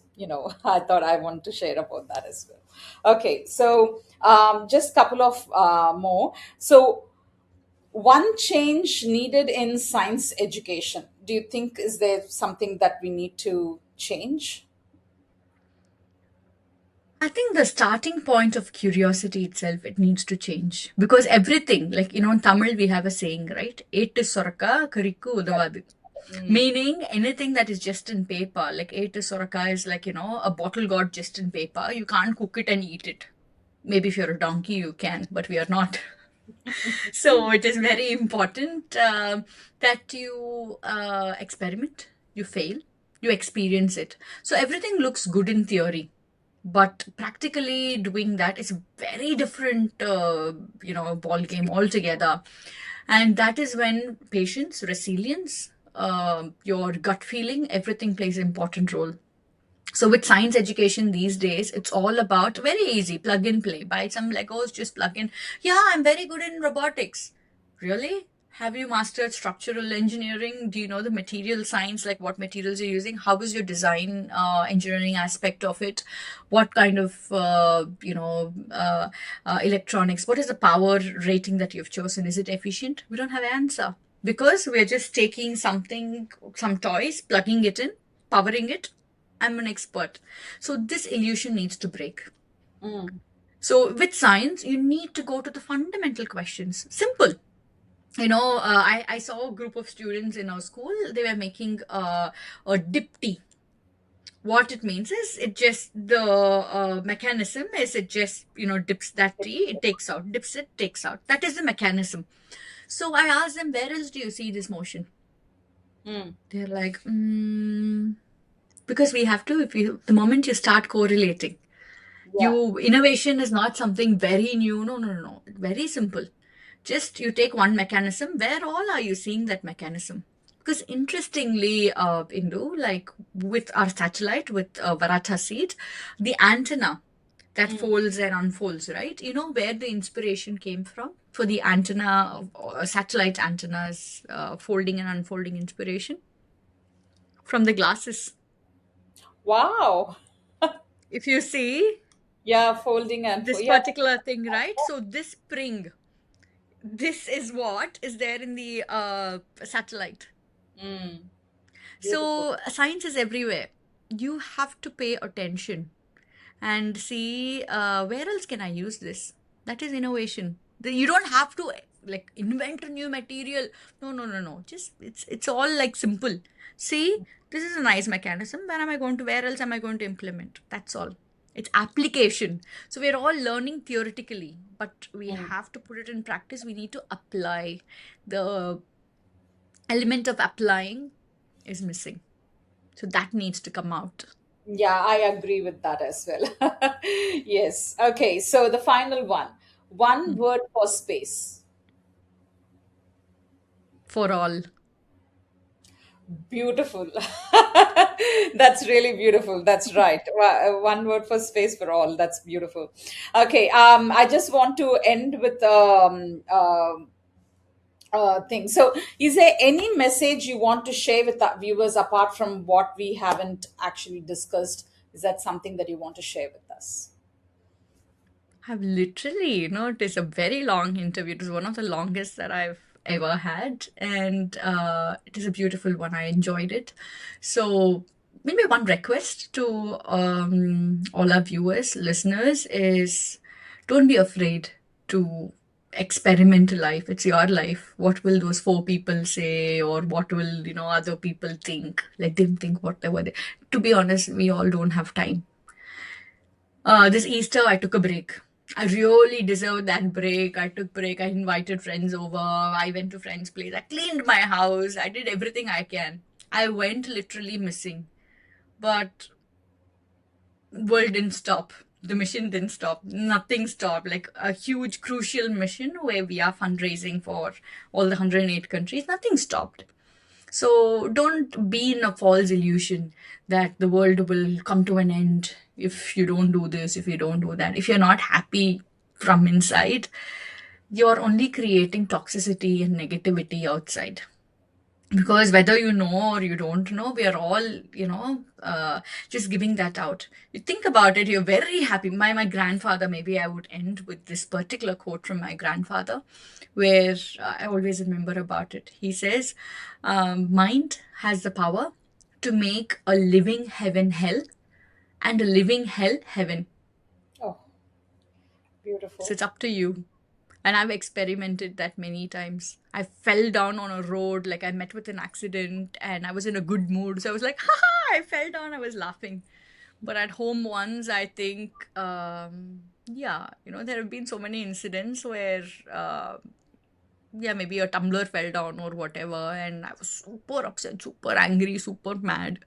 I thought I want to share about that as well. Okay, so just couple of more. So one change needed in science education, do you think, is there something that we need to change? I think the starting point of curiosity itself, it needs to change because everything, like, in Tamil, we have a saying, right? Ettu soraka, karikku udavadu. Meaning anything that is just in paper, like ettu soraka is like, a bottle got just in paper. You can't cook it and eat it. Maybe if you're a donkey, you can, but we are not. So it is very important that you experiment, you fail, you experience it. So everything looks good in theory, but practically doing that is a very different, ball game altogether. And that is when patience, resilience, your gut feeling, everything plays an important role. So with science education these days, it's all about very easy, plug and play. Buy some Legos, just plug in. Yeah, I'm very good in robotics. Really? Have you mastered structural engineering? Do you know the material science, like what materials you're using? How is your design engineering aspect of it? What kind of, electronics? What is the power rating that you've chosen? Is it efficient? We don't have an answer because we're just taking some toys, plugging it in, powering it. I'm an expert. So this illusion needs to break. So with science, you need to go to the fundamental questions. Simple. I saw a group of students in our school. They were making a dip tea. What it means is, it just the mechanism is, it just dips that tea, it takes out, dips it, takes out. That is the mechanism. So I asked them, where else do you see this motion? They're like, because we have to. If you the moment you start correlating, innovation is not something very new. No. Very simple. Just you take one mechanism. Where all are you seeing that mechanism? Because interestingly, Indu, like with our satellite, with Varatha seed, the antenna that folds and unfolds, right? You know where the inspiration came from for the antenna, satellite antennas, folding and unfolding inspiration? From the glasses. Wow. If you see Yeah, folding and this yeah. particular thing, right? So this spring, this is what is there in the satellite. Beautiful. So science is everywhere. You have to pay attention and see, where else can I use this? That is innovation. You don't have to like invent a new material. No. Just it's all like simple. See, this is a nice mechanism. Where else am I going to implement? That's all. It's application. So we're all learning theoretically, but we have to put it in practice. We need to apply. The element of applying is missing. So that needs to come out. Yeah, I agree with that as well. Yes. Okay, so the final one. One word for space. For all. Beautiful. That's really beautiful. That's right. One word for space for all. That's beautiful. Okay. I just want to end with thing. So, is there any message you want to share with our viewers apart from what we haven't actually discussed? Is that something that you want to share with us? I've literally, it is a very long interview. It was one of the longest that I've ever had. And it is a beautiful one. I enjoyed it. So, maybe one request to all our viewers, listeners is, don't be afraid to experiment life. It's your life. What will those four people say, or what will, other people think? Let them think whatever they. To be honest, we all don't have time. This Easter, I took a break. I really deserved that break. I took break. I invited friends over. I went to friends' place. I cleaned my house. I did everything I can. I went literally missing, but world didn't stop. The mission didn't stop. Nothing stopped. Like a huge, crucial mission where we are fundraising for all the 108 countries. Nothing stopped. So don't be in a false illusion that the world will come to an end if you don't do this, if you don't do that. If you're not happy from inside, you're only creating toxicity and negativity outside. Because whether you know or you don't know, we are all, just giving that out. You think about it, you're very happy. My grandfather, maybe I would end with this particular quote from my grandfather, where I always remember about it. He says, mind has the power to make a living heaven hell and a living hell heaven. Oh, So beautiful. it's up to you. And I've experimented that many times. I fell down on a road, like I met with an accident and I was in a good mood. So I was like, haha, I fell down, I was laughing. But at home once, I think, yeah, there have been so many incidents where, yeah, maybe a tumbler fell down or whatever. And I was super upset, super angry, super mad.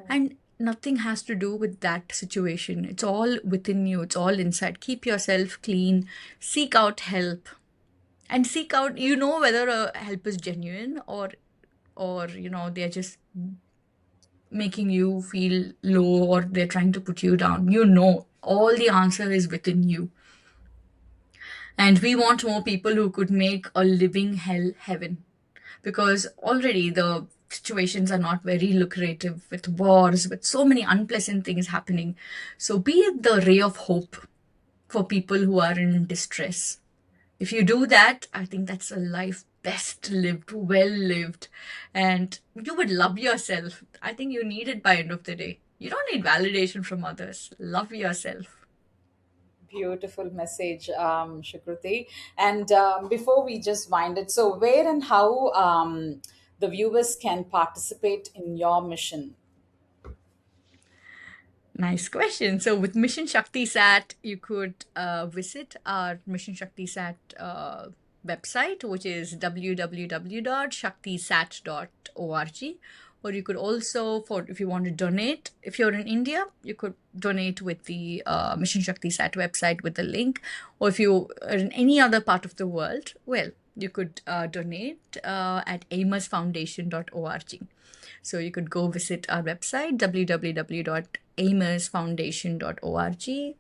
And nothing has to do with that situation. It's all within you, it's all inside. Keep yourself clean, seek out help, and seek out, whether a help is genuine or they're just making you feel low or they're trying to put you down. All the answer is within you. And we want more people who could make a living hell heaven, because already the situations are not very lucrative, with wars, with so many unpleasant things happening. So be the ray of hope for people who are in distress. If you do that, I think that's a life best lived, well lived, and you would love yourself. I think you need it by end of the day. You don't need validation from others. Love yourself. Beautiful message, Sukruti. And before we just wind it, so where and how the viewers can participate in your mission? Nice question. So with Mission ShakthiSat, you could visit our Mission ShakthiSat website, which is www.shaktisat.org. Or you could also, for if you want to donate, if you're in India, you could donate with the Mission ShakthiSat website with the link. Or if you are in any other part of the world, well, you could donate at amersfoundation.org. So you could go visit our website, www.amersfoundation.org.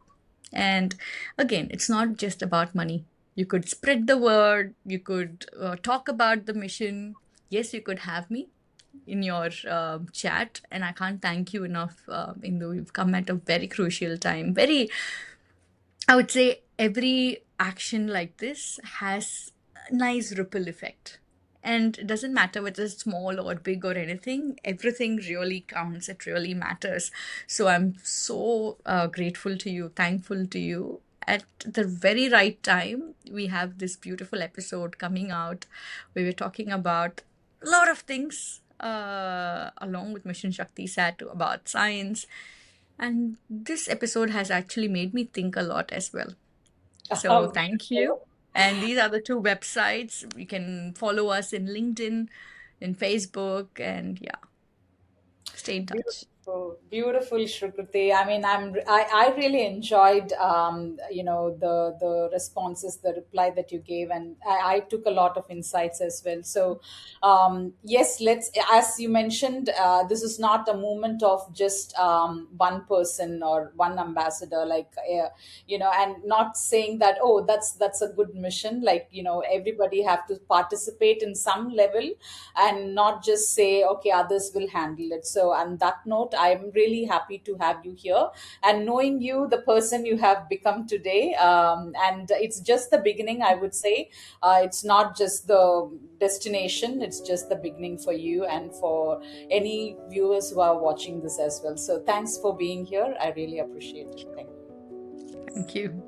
And again, it's not just about money. You could spread the word, you could talk about the mission. Yes, you could have me in your chat, and I can't thank you enough, Indu. You've come at a very crucial time. I would say every action like this has a nice ripple effect. And it doesn't matter whether it's small or big or anything, everything really counts. It really matters. So I'm so grateful to you, thankful to you. At the very right time, we have this beautiful episode coming out where we're talking about a lot of things along with Mission ShakthiSat about science. And this episode has actually made me think a lot as well. So thank you. And these are the two websites. You can follow us in LinkedIn, in Facebook, and yeah, stay in touch. Beautiful, Shruti. I mean, I really enjoyed the responses, the reply that you gave, and I took a lot of insights as well. So yes, let's, as you mentioned, this is not a movement of just one person or one ambassador, like and not saying that, oh, that's a good mission. Like, everybody have to participate in some level, and not just say, okay, others will handle it. So on that note, I'm really happy to have you here, and knowing you, the person you have become today. And it's just the beginning, I would say. It's not just the destination, it's just the beginning for you and for any viewers who are watching this as well. So thanks for being here. I really appreciate it. Thank you. Thank you.